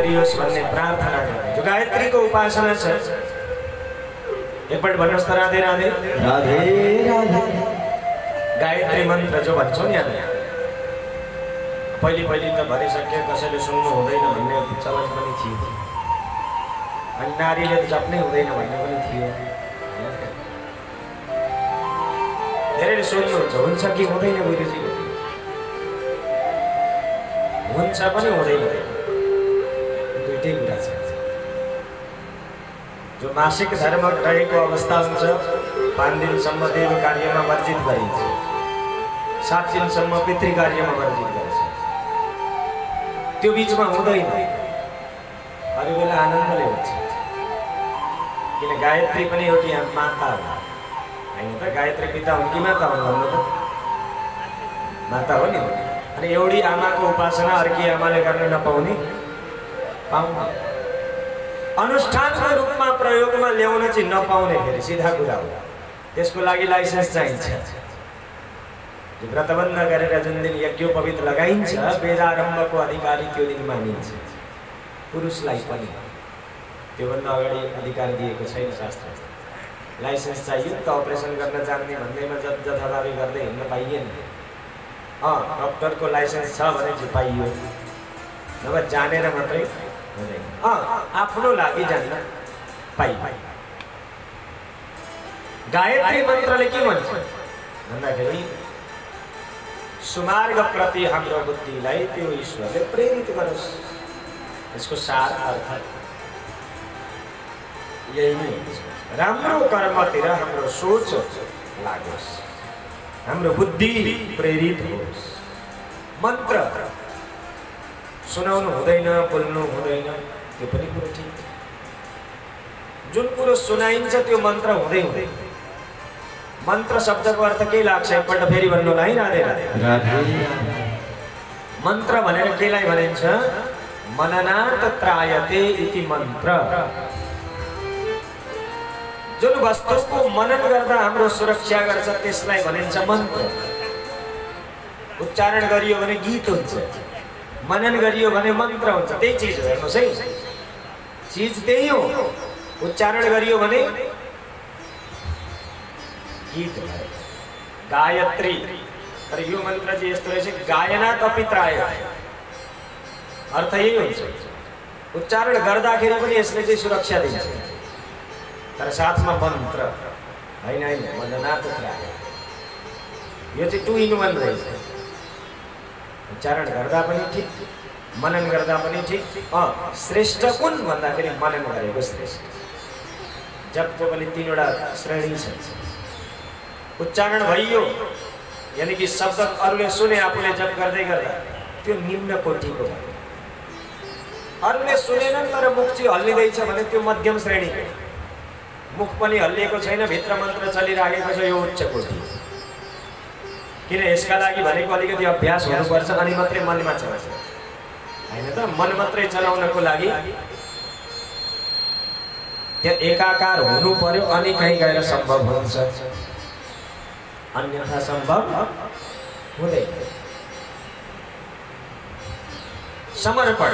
गरियोस् भन्ने प्रार्थना गर्ने। जो गायत्रीको उपासना छ एकपल्ट भन्नुहोस् त राधे राधे राधे राधे। गायत्री मन्त्र जो भन्छौँ नि हामी पहिले त भनिसके कसैले सुन्नु हुँदैन भन्ने चलन पनि थियो अनि नारीले जप्नै हुँदैन भन्ने पनि थियो। धेरैले सोध्नुहुन्छ हुन्छ कि हुँदैन गुरुजी हुन्छ पनि हुँदैन दुईटै कुरा छ। जो मासिक धर्म रहेको अवस्था हुन्छ 5 दिनसम्म देव कार्यमा वर्जित गरिन्छ 7 दिनसम्म पितृ कार्यमा वर्जित गर्छ त्यो बीचमा हुँदैन अरू बेला आनन्दले हुन्छ किन गायत्री पनि एउटी माता हो हैन त गायत्री पिता हुन् कि माता हुन् भन्नु त माता हो नि अनि एउटी आमाको उपासना अर्की आमाले गर्न नपाउने पाउने अनुष्ठानको रूपमा प्रयोगमा ल्याउन चाहिँ नपाउने फेरि सिधा कुरा हो त्यसको लागि लाइसेन्स चाहिन्छ। व्रतबन्ध गरेर जुन दिन यज्ञोपवीत लगाइन्छ वेदारम्भको अधिकारी त्यो दिन मानिन्छ पुरुषलाई पनि त्योभन्दा अगाडि अधिकार दिएको छैन शास्त्र लाइसेन्स चाहियो त अपरेसन गर्न जान्ने भन्दैमा जथाभावी गर्दै हिँड्न पाइएन। डक्टरको लाइसेन्स छ भने चाहिँ पाइयो नभए जानेर मात्रै हुँदैन आफ्नो लागि जान्न पाइयो। गायत्री मन्त्रले के भन्छ भन्दाखेरि सुमार्ग प्रति हाम्रो बुद्धिलाई त्यो ईश्वरले प्रेरित गरोस् यसको सार अर्थ यही नै राम्रो कर्मतिर हाम्रो सोच लागोस् हाम्रो बुद्धि प्रेरित होस्। मन्त्र सुनाउनु हुँदैन बोल्नु हुँदैन त्यो पनि कुरो ठिक जुन कुरो सुनाइन्छ त्यो मन्त्र हुँदै हुँदैन। मन्त्र शब्दको अर्थ के लाग्छ एकपल्ट फेरि भन्नु है राधे राधे। मन्त्र भनेर केलाई भनिन्छ मननात् त्रायते इति मन्त्र। जुन वस्तुको मनन गर्दा हाम्रो सुरक्षा गर्छ त्यसलाई भनिन्छ मन्त्र। उच्चारण गरियो भने गीत हुन्छ मनन गरियो भने मन्त्र हुन्छ त्यही चीज हो हेर्नुहोस् है चीज त्यही हो। उच्चारण गरियो भने गीत गायत्री तर यो मन्त्र चाहिँ यस्तो रहेछ गायनात् अपि त्रायते अर्थ यही हुन्छ। उच्चारण गर्दाखेरि पनि यसले चाहिँ सुरक्षा दिन्छ तर साथमा मन्त्र हैन मननात् त्रायते यो चाहिँ 2 in 1 रहेछ। उच्चारण गर्दा पनि ठिक मनन गर्दा पनि ठिक श्रेष्ठ कुन भन्दाखेरि मनन गरेको श्रेष्ठ। जपको पनि 3वटा श्रेणी छ। उच्चारण भइयो यानी कि शब्द अरूले सुने आफूले जप गर्दै गर्दा त्यो निम्न कोटिको भयो। अरूले सुनेनन् तर मुख चाहिँ हल्लिँदैछ भने त्यो मध्यम श्रेणी मुख पनि हल्लिएको छैन भित्र मन्त्र चलिरहेको छ यो उच्च कोटि। किन यसका लागि भनेको अलिकति अभ्यास हुनुपर्छ अनि मात्रै मनमा चलाउँछ हैन त मन मात्रै चलाउनको लागि त्यो एकाकार हुनु पर्यो अनि कहीँ गएर सम्भव हुन्छ अन्यथा सम्भव हुँदैन। समर्पण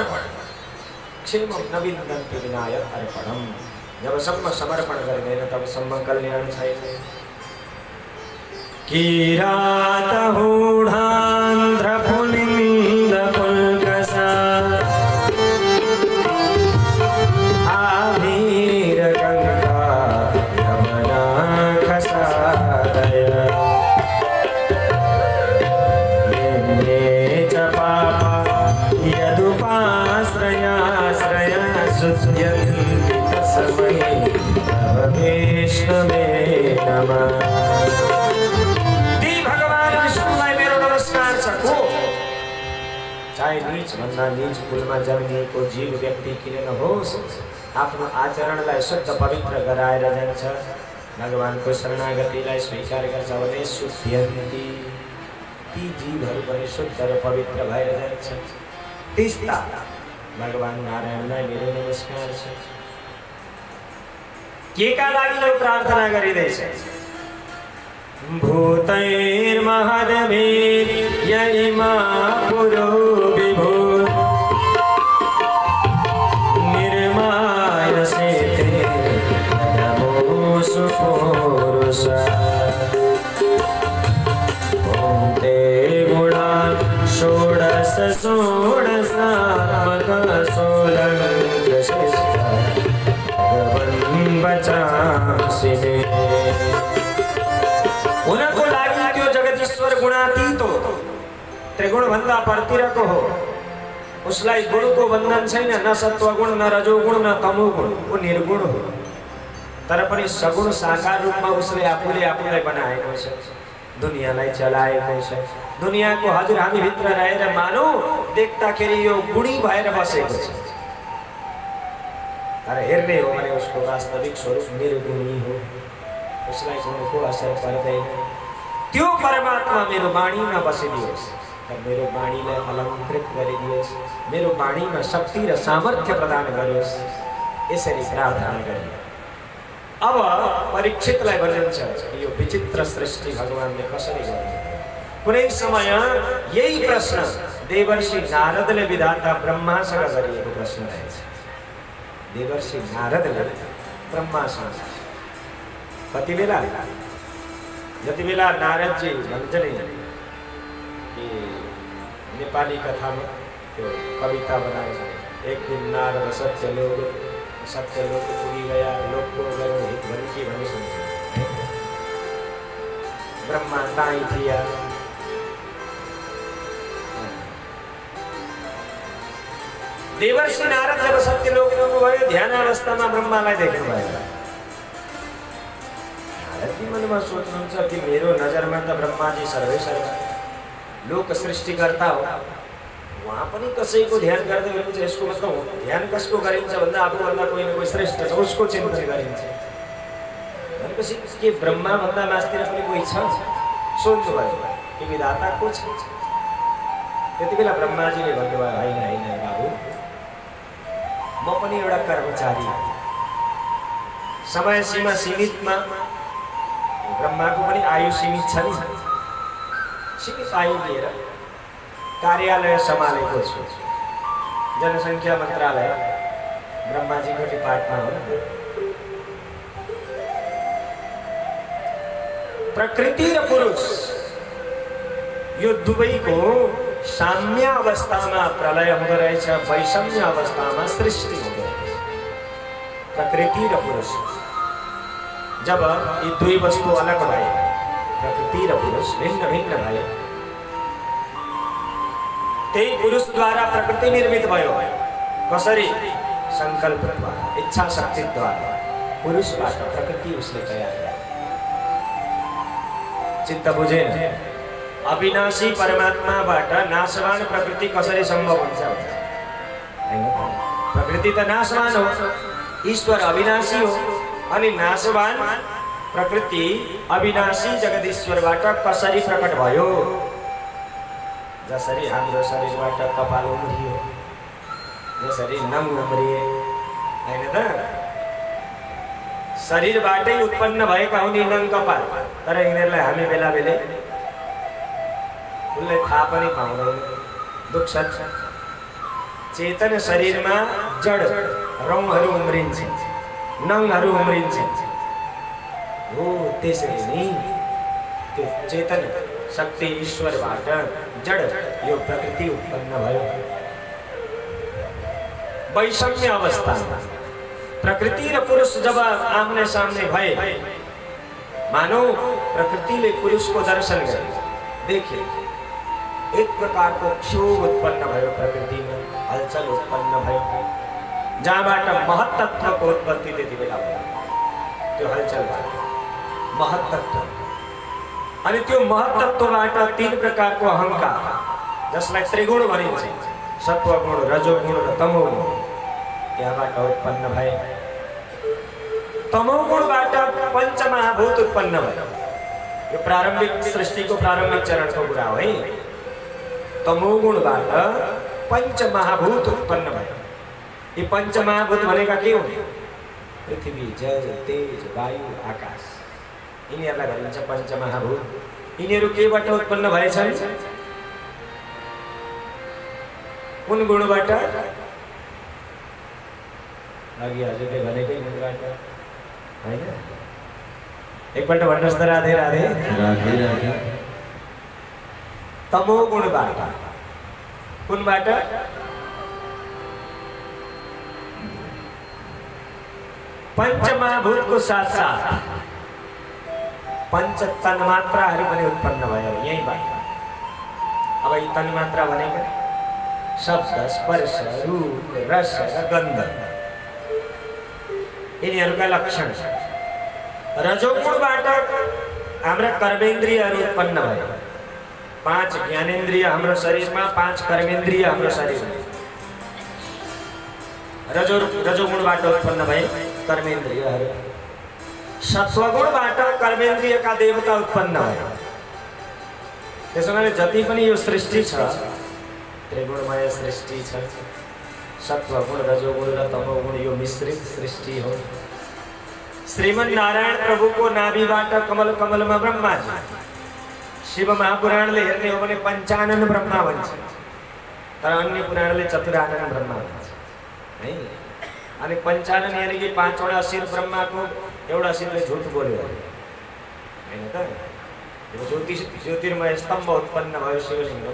क्षेमं न विन्दन्ति विनायक अर्पणम् जबसम्म समर्पण गर्दैन तबसम्म कल्याण छैन। किरातहूढान्ध्र पुलिन्द पुल्कसा आवीर गंगा यमुना खसादय ये च पापा यदुपाश्रयाश्रय शुद्ध्यन्ति तस्मै तव वैष्णवे नमः। चाहे नीच भन्दा नीच कुलमा जन्मिएको जीव व्यक्ति किन नहोस् आफ्नो आचरणलाई शुद्ध पवित्र गराएर जान्छ भगवानको शरणागतिलाई स्वीकार गर्छ भने शुद्ध्यन्ति ती जीवहरू पनि शुद्ध र पवित्र भएर जान्छ। त्यस्ता भगवान नारायणलाई मेरो नमस्कार छ। केका लागि यो प्रार्थना गरिँदैछ भूतैर्महद्भिः य इमा पुरो विभो पुरुष ते गुणा षोडश षोडशात्मक सोलंक भगवन् बचासिने। उनको लागी त्यो जगदीश्वर गुणातीत हो, त्रिगुण भन्दा परतिरको हो, उसलाई गुणको बन्धन छैन, न सत्वगुण न रजोगुण न तमोगुण, वो निर्गुण हो। तर पनि सगुण साकार रूपमा उसले आफूलाई बनाएको छ, दुनियाँलाई चलाएको छ। दुनियाँको हजुर हामी भित्र रहेर मानौ देख्दाखेरि यो गुणी भएर बसेको छ, तर हेर्ने हो भने उसको वास्तविक स्वरूप निर्गुणी हो, उसलाई गुणको असर पर्दैन। त्यो परमात्मा मेरो वाणीमा बसिदियोस् र मेरो वाणीलाई अलङ्कृत गरिदियोस्, मेरो वाणीमा शक्ति र सामर्थ्य प्रदान गरियोस्, यसरी प्रार्थना गरियो। अब परीक्षितलाई भनिन्छ यो विचित्र सृष्टि भगवानले कसरी गर्नुभयो। कुनै समय यही प्रश्न देवर्षि नारदले विधाता ब्रह्मासँग गरिएको प्रश्न रहेछ। देवर्षि नारदले ब्रह्मासँग कति बेला जति बेला नारदजी भन्छ नि कि नेपाली कथामा त्यो कविता बनाएर एक दिन नारद सत्यलोक पुगी गया लोकको गरौँ हित भनी के भनी सुन्छ। ब्रह्मा ताई थिया, देवर्षि नारद जब सत्यलोक गयो ध्यान अवस्थामा ब्रह्मालाई देख्नुभयो। नारदजी मनमा सोच्नुहुन्छ कि मेरो नजरमा त ब्रह्माजी सर्वेश्वर लोक सृष्टिकर्ता हो, वहाँ पनि कसैको ध्यान गर्दै हुनुहुन्छ। यसको मतलब ध्यान कसको गरिन्छ भन्दा आफूभन्दा कोही न कोही श्रेष्ठ छ उसको चिन्तन गरिन्छ भनेपछि के ब्रह्मा भन्दा मास्तिर पनि कोही छ? सोध्नुभयो कि विधाता को छ? त्यति बेला ब्रह्माजीले भन्नुभयो होइन बाबु, म पनि एउटा कर्मचारी, समय सीमा सीमितमा, ब्रह्माको पनि आयु सीमित छ नि, सीमित आयु लिएर कार्यालय सम्हालेको छु। जनसङ्ख्या मन्त्रालय ब्रह्माजीको डिपार्टमा हो। प्रकृति र पुरुष यो दुवैको साम्य अवस्थामा प्रलय हुँदो रहेछ, वैषम्य अवस्थामा सृष्टि हुँदो रहेछ। प्रकृति र पुरुष जब यी दुई वस्तु अलग भए, प्रकृति र पुरुष भिन्न भिन्न भए, त्यही पुरुषद्वारा प्रकृति निर्मित भयो। कसरी? संकल्पद्वारा, इच्छा शक्तिद्वारा पुरुषबाट प्रकृति उसले तयार गर्यो। चित्त बुझेन? अविनाशी परमात्माबाट नाशवान प्रकृति कसरी सम्भव हुन्छ? प्रकृति त नाशवान हो, ईश्वर अविनाशी हो, अनि नाशवान प्रकृति अविनाशी जगदीश्वरबाट कसरी प्रकट भयो? जसरी हाम्रो शरीरबाट कपाल उम्रियो, जसरी नङ उम्रिए, हैन त? शरीरबाटै उत्पन्न भएका हुन् नङ कपाल, तर यिनीहरूलाई हामी बेला बेलै उसलाई थाहा पनि पाउँदैन, दुख्छ। चेतन शरीरमा जड रौँहरू उम्रिन्छ, नङहरू उम्रिन्छ। हो त्यसरी नै त्यो चेतन शक्ति ईश्वरबाट जड यो प्रकृति उत्पन्न भयो। वैषम्य अवस्थामा प्रकृति र पुरुष जब आमने सामने भए, मानौ प्रकृतिले पुरुषको दर्शन गरे, देखे, एक प्रकारको क्षोभ उत्पन्न भयो, प्रकृतिमा हलचल उत्पन्न भयो, जहाँबाट महत्तत्वको उत्पत्ति त्यति बेला भयो। त्यो हलचलबाट महत्तत्व, अनि त्यो महत्तत्वबाट तीन प्रकारको अहंकार, जसलाई त्रिगुण भनिन्छ, सत्वगुण, रजोगुण र तमोगुण, त्यहाँबाट उत्पन्न भए। तमोगुणबाट पञ्चमहाभूत उत्पन्न भयो। यो प्रारम्भिक सृष्टिको प्रारम्भिक चरणको कुरा हो है। तमोगुणबाट पञ्चमहाभूत उत्पन्न भयो। यी पञ्चमहाभूत भनेका के हुन्? पृथ्वी, जल, तेज, वायु, आकाश, यिनीहरूलाई भनिन्छ पञ्चमहाभूत। यिनीहरू केबाट उत्पन्न भएछन्? कुन गुणबाट? अघि हजुरले भनेकै गुणबाट होइन, एकपल्ट भन्नुहोस् त राधे राधे। राधे राधे। तमो गुणबाट, कुनबाट? पञ्चमहाभूतको साथ साथ पंच तन्मात्राहरू पनि उत्पन्न भयो यहीँबाट। अब यी तन्मात्रा भनेको शब्द, स्पर्श, रूप, रस र गन्ध, यिनीहरूका लक्षण। रजोगुणबाट हाम्रा कर्मेन्द्रियहरू उत्पन्न भयो। 5 ज्ञानेन्द्रिय हाम्रो शरीरमा, 5 कर्मेन्द्रिय हाम्रो शरीरमा। रजोगुणबाट उत्पन्न भए कर्मेन्द्रियहरू। सत्वगुणबाट कर्मेन्द्रियका देवता उत्पन्न भयो। त्यसो भने जति पनि यो सृष्टि छ, त्रिगुणमय सृष्टि छ। सत्वगुण, रजोगुण र तमोगुण यो मिश्रित सृष्टि हो। श्रीमन नारायण प्रभुको नाभिबाट कमल कमलमा ब्रह्माजी। शिव महापुराणले हेर्ने हो भने पञ्चानन ब्रह्मा भन्छ, तर अन्य पुराणले चतुरानन ब्रह्मा भन्छ है। अनि पञ्चानन यानी कि 5 वटा शिर ब्रह्माको एउटा शिरले झुट बोल्यो हैन त। यो ज्योतिर्मय स्तम्भ उत्पन्न भयो शिवलिङ्ग।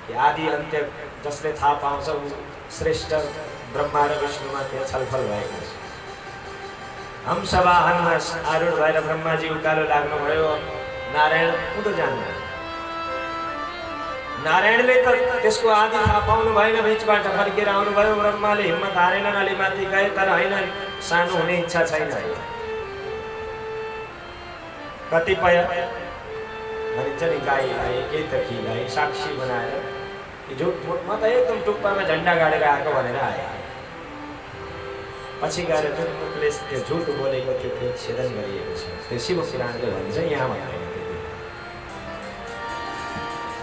आदि अन्त्य जसले थाहा पाउँछ श्रेष्ठ ब्रह्मा र विष्णुमा त्यहाँ छलफल भएको छ। हंसवाहनमा आरूढ भएर ब्रह्माजी उकालो लाग्नुभयो। नारायण उँधो जान्न। नारायणले त त्यसको आदि थाहा पाउनु भएन, बिचबाट फर्केर आउनुभयो। ब्रह्माले हिम्मत हारेन, अलि माथि गए, तर होइन, सानो हुने इच्छा छैन। कतिपय भनिन्छ नि गाईलाई केही त खिलाई साक्षी बनाएर झुट म त एकदम टुप्पामा झन्डा गाडेर आएको भनेर आए। पछि गएर जुन मुखले त्यो झुट बोलेको त्यो छेदन गरिएको छ। त्यो शिव पुराणले भन्छ यहाँ भन्दैन।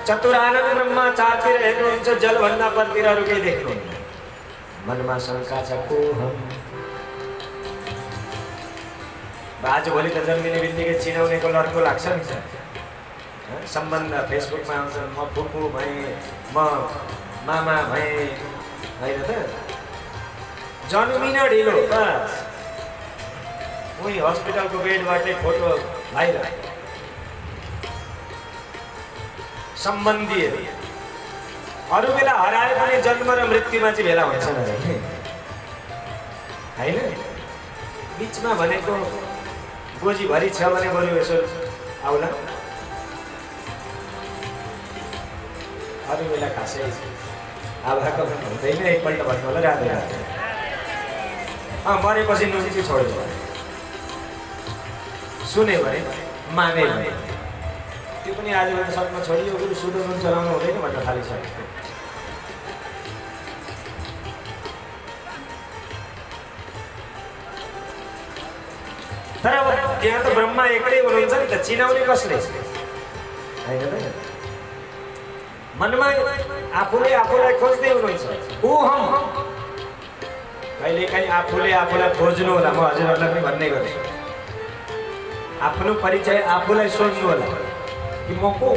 चतुरानन ब्रह्मा चारतिर हेर्नुहुन्छ, जलभन्दा परतिर अरू केही देख्नुहुन्न। मनमा शङ्का छ, को हम? आज भोलि त जन्मिने बित्तिकै चिनाउनेको लड्को लाग्छ नि। सम्बन्ध फेसबुकमा आउँछ, म फुपू भएँ, म मामा भएँ होइन त। जन्मिन ढिलो बस, उही हस्पिटलको बेडबाटै फोटो भाइरल। सम्बन्धीहरू अरू बेला हराए पनि जन्म र मृत्युमा चाहिँ भेला हुन्छन् होइन। बिचमा भनेको गोजीभरि छ भने बरु यसो आउला। अरू बेला खासै आभाको हुँदैन। एकपल्ट भन्नु होला राधे राधे। मरेपछि नुन छोड्यो, सुने भने माने भने त्यो पनि आजभन्दा सपना छोडियो। बरु सुधो नुन चलाउनु हुँदैन भन्न थालिसक्यो। तर अब त्यहाँ त ब्रह्मा एक्लै हुनुहुन्छ नि त, चिनाउने कसले होइन त। मनमा आफूले आफूलाई खोज्दै हुनुहुन्छ। को हम? कहिलेकाहीँ आफूले आफूलाई खोज्नु होला। म हजुरहरूलाई पनि भन्ने गर्छु, आफ्नो परिचय आफूलाई सोध्नु होला कि म को?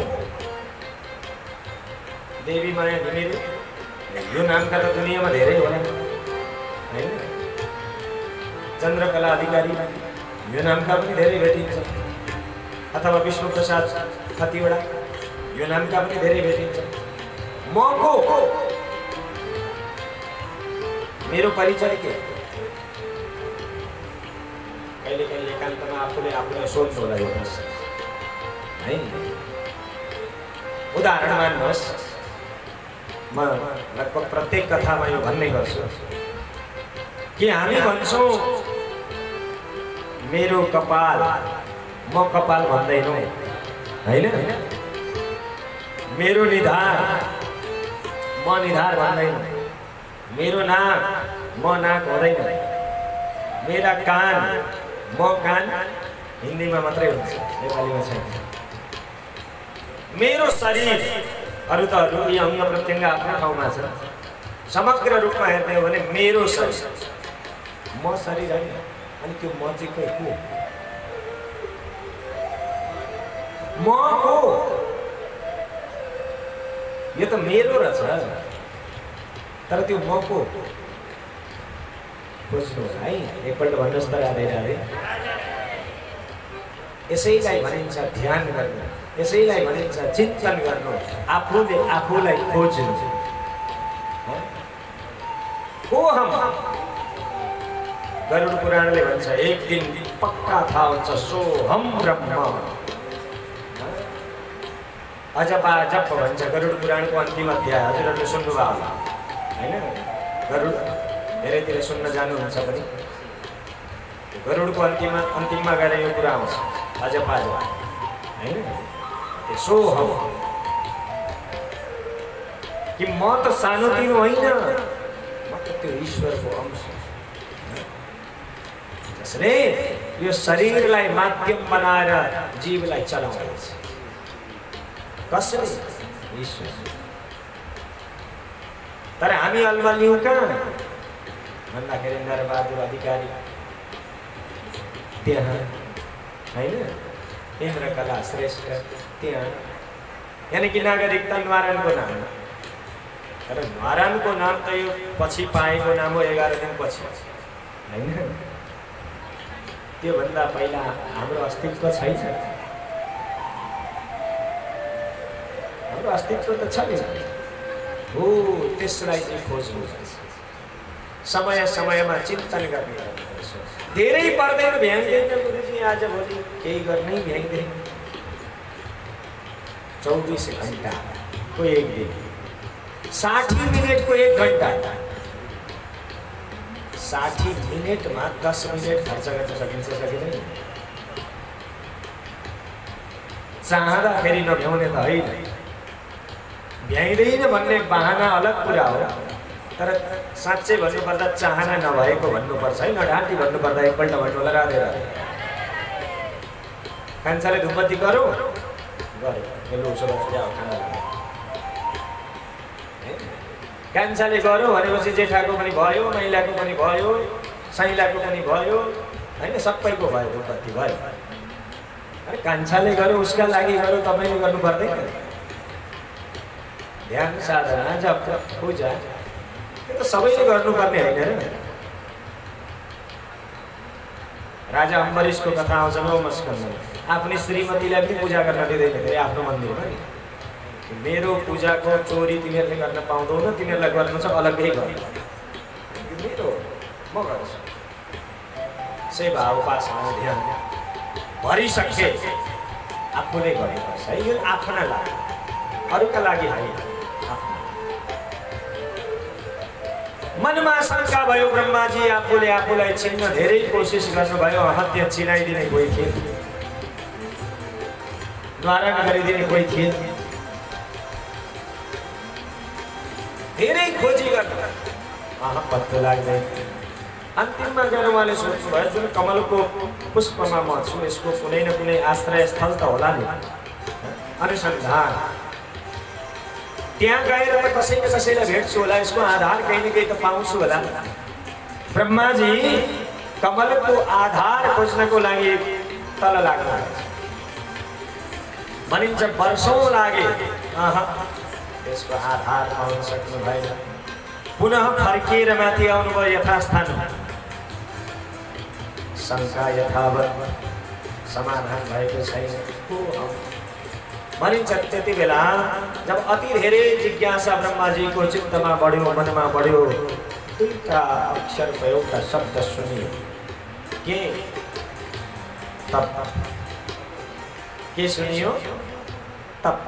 देवी माया घिमिरे यो नामका त दुनियाँमा धेरै होला होइन। चन्द्रकला अधिकारी यो नामका पनि धेरै भेटिन्छ। अथवा विष्णु प्रसाद खतिवडा यो नामका पनि धेरै भेटिन्छ। म को? मेरो परिचय के? कहिलेकाहीँ एकान्तमा आफूले आफूलाई सोध्नु होला यो प्रश्न है। उदाहरण मान्नुहोस्, म लगभग प्रत्येक कथामा यो भन्ने गर्छु कि हामी भन्छौँ मेरो कपाल, म कपाल भन्दैनौँ होइन। मेरो निधार, म निधार भन्दैनौँ। मेरो नाक, म नाक हुँदैन। मेरा कान, म कान हिन्दीमा मात्रै हुन्छ, नेपालीमा छैन। मेरो शरीर, अरू त अरू यी अङ्ग प्रत्यङ्ग आफ्नो ठाउँमा छ। समग्र रूपमा हेर्ने हो भने मेरो शरीर, म शरीर होइन। अनि त्यो म चाहिँ को? म को? यो त मेरो रहेछ, तर त्यो म को खोज्नु है। एकपल्ट भन्नुहोस् त राधे राधे। यसैलाई भनिन्छ ध्यान गर्नु, यसैलाई भनिन्छ चिन्तन गर्नु, आफूले आफूलाई खोज्नु। को हम? गरुड पुराणले भन्छ एक दिन पक्का थाहा हुन्छ सोहम ब्रह्म। अजपा जप भन्छ गरुड पुराणको अन्तिम अध्याय, हजुरहरूले सुन्नुभयो होला होइन? गरुड धेरैतिर सुन्न जानुहुन्छ पनि। गरुडको अन्तिममा गएर यो कुरा आउँछ अजपा जप होइन? सोहम कि म त सानोतिनो होइन, म त त्यो ईश्वरको अंश। जसले यो शरीरलाई माध्यम बनाएर जीवलाई चलाउँछ। कसले? ईश्वर। तर हामी अलमलियौँ कहाँ भन्दाखेरि नरबहादुर अधिकारी त्यहाँ होइन, इन्द्रकला श्रेष्ठ त्यहाँ, यानी कि नागरिकता न्वारानको नाम। तर न्वारानको नाम त यो पछि पाएको नाम हो, 11 दिन पछि होइन। त्योभन्दा पहिला हाम्रो अस्तित्व छैन। हाम्रो अस्तित्व त छ नि हो, त्यसलाई चाहिँ खोज्नु, समय समयमा चिन्तन गर्ने। धेरै पर्दैन, भ्याइँदैन गुरुजी, आजभोलि केही गर्नै भ्याइँदैन। 24 घन्टाको एक दिन, 60 मिनटको 1 घन्टा, 60 मिनटमा 10 मिनट खर्च गर्न सकिन्छ सकिँदैन? चाहँदाखेरि नभ्याउने त होइन, भ्याइँदैन भन्ने बहाना अलग कुरा हो। तर साँच्चै भन्नुपर्दा चाहना नभएको भन्नुपर्छ है, नढाँटी भन्नुपर्दा एकपल्ट भन्नु होला राधे राधे। कान्छाले धुमबत्ती गरौँ गऱ्यो, कान्छाले गरौँ भनेपछि जेठाको पनि भयो, महिलाको पनि भयो, साइलाको पनि भयो होइन, सबैको भयो, धुमबत्ती भयो। अरे कान्छाले गरौँ, उसका लागि गरौँ, तपाईँले गर्नु पर्दैन? ध्यान साधना जप पूजा यो त सबैले गर्नुपर्ने होइन र? राजा अम्बरीशको कथा आउँछ नवमस्कन्धमा। आफ्नै श्रीमतीलाई पनि पूजा गर्न दिँदैन फेरि आफ्नो मन्दिरमा नि। मेरो पूजाको चोरी तिमीहरूले गर्न पाउँदैन, तिमीहरूलाई गर्नु छ अलग्गै गर्नु, मेरो म गर्छु। सेवा उपासना ध्यान भरिसके आफूले गर्नुपर्छ है, यो आफ्ना लागि, अरूका लागि होइन। मनमा शङ्का भयो, ब्रह्माजी आफूले आफूलाई चिन्न धेरै कोसिस गर्नुभयो। हत्या चिनाइदिने कोही थिए, द्वारण गरिदिने कोही थिए, धेरै खोजी गर्नु पत्तो लाग्दैन। अन्तिममा गएर उहाँले सोच्नुभयो जुन कमलको पुष्पमा म छु, यसको कुनै न कुनै आश्रय स्थल त होला नि, अनुसन्धान। त्यहाँ गएर म कसै न कसैलाई भेट्छु होला, यसको आधार कहीँ न कहीँ त पाउँछु होला। ब्रह्माजी कमलको आधार खोज्नको लागि तल लाग्नु भनिन्छ, वर्षौँ लागे, त्यसको आधार पाउन सक्नु भएन। पुनः फर्किएर माथि आउनुभयो यथास्थान, शङ्का यथावत समाधान भएको छैन। भनिन्छ त्यति बेला जब अति धेरै जिज्ञासा ब्रह्माजीको चित्तमा बढ्यो, मनमा बढ्यो, दुईटा अक्षरको एउटा शब्द सुनियो। के? तप। के सुनियो? तप।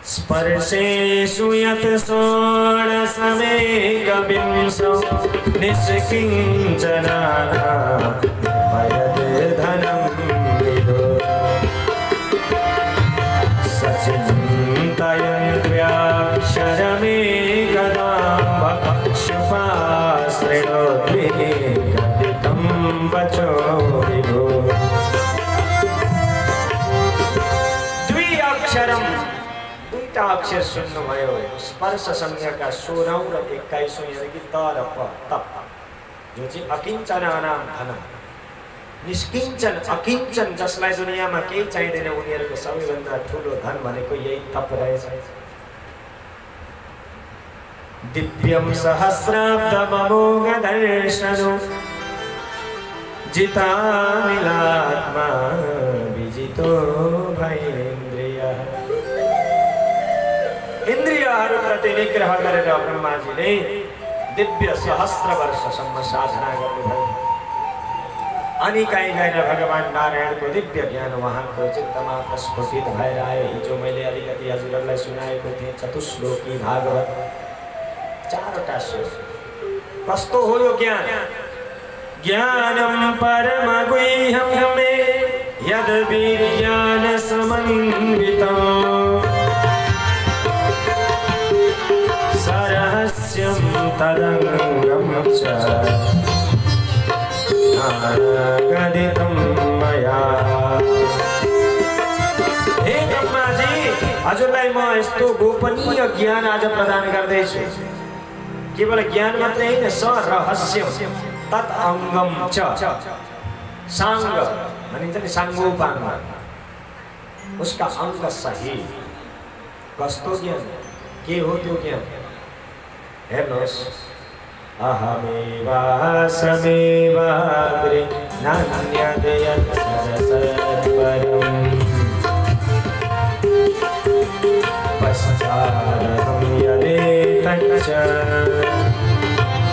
स्पर्शेषु यत् षोडशमेकविंशो निष्किञ्चनानां मयद्धनं विदो सचिन्तयन्त्याक्षरमेकदां वक्षुपाश्रिणोद्वेगदितं वचो विभो। द्विअक्षरम्, दुईटा अक्षर सुन्नुभयो। स्पर्श संज्ञाका 16औं र 21औं यानी कि त र प, तप, जो चाहिँ अकिञ्चनानां धनम्, निष्किञ्चन अकिञ्चन, जसलाई दुनियाँमा केही चाहिँदैन, उनीहरूको सबैभन्दा ठुलो धन भनेको यही तप रहेछ। दिव्यं सहस्राब्दममोघ दर्शनो जिता मिलात्मा विजितो भएन्द्रिय। इन्द्रियहरूप्रति निग्रह गरेर ब्रह्माजीले दिव्य सहस्र वर्षसम्म साधना गर्नुभयो। अनि कहीँ गएर भगवान नारायणको दिव्य ज्ञान उहाँको चित्तमा प्रस्फुटित भएर आयो। हिजो मैले अलिकति हजुरहरूलाई सुनाएको थिएँ चतुश्लोकी भागवत, 4वटा श्लोक। कस्तो हो यो ज्ञान? ज्ञानम परम गुह्यम मे यद विज्ञान समन्वितम् सरहस्यं तदंगम च नागदितं मया। हे ब्रह्माजी, हजुरलाई म यस्तो गोपनीय ज्ञान आज प्रदान गर्दैछु। केवल ज्ञान मात्रै होइन, सरहस्यम तदंगम च। सांग भनिन्छ नि, सांगोपांग, उसका अंग सहित। कस्तो ज्ञान? के हो त्यो ज्ञान? हेर्नुहोस्, अहमेवासमेवाग्रे नान्यदयत्सरसत्परम् पश्चादहं यदेतच्च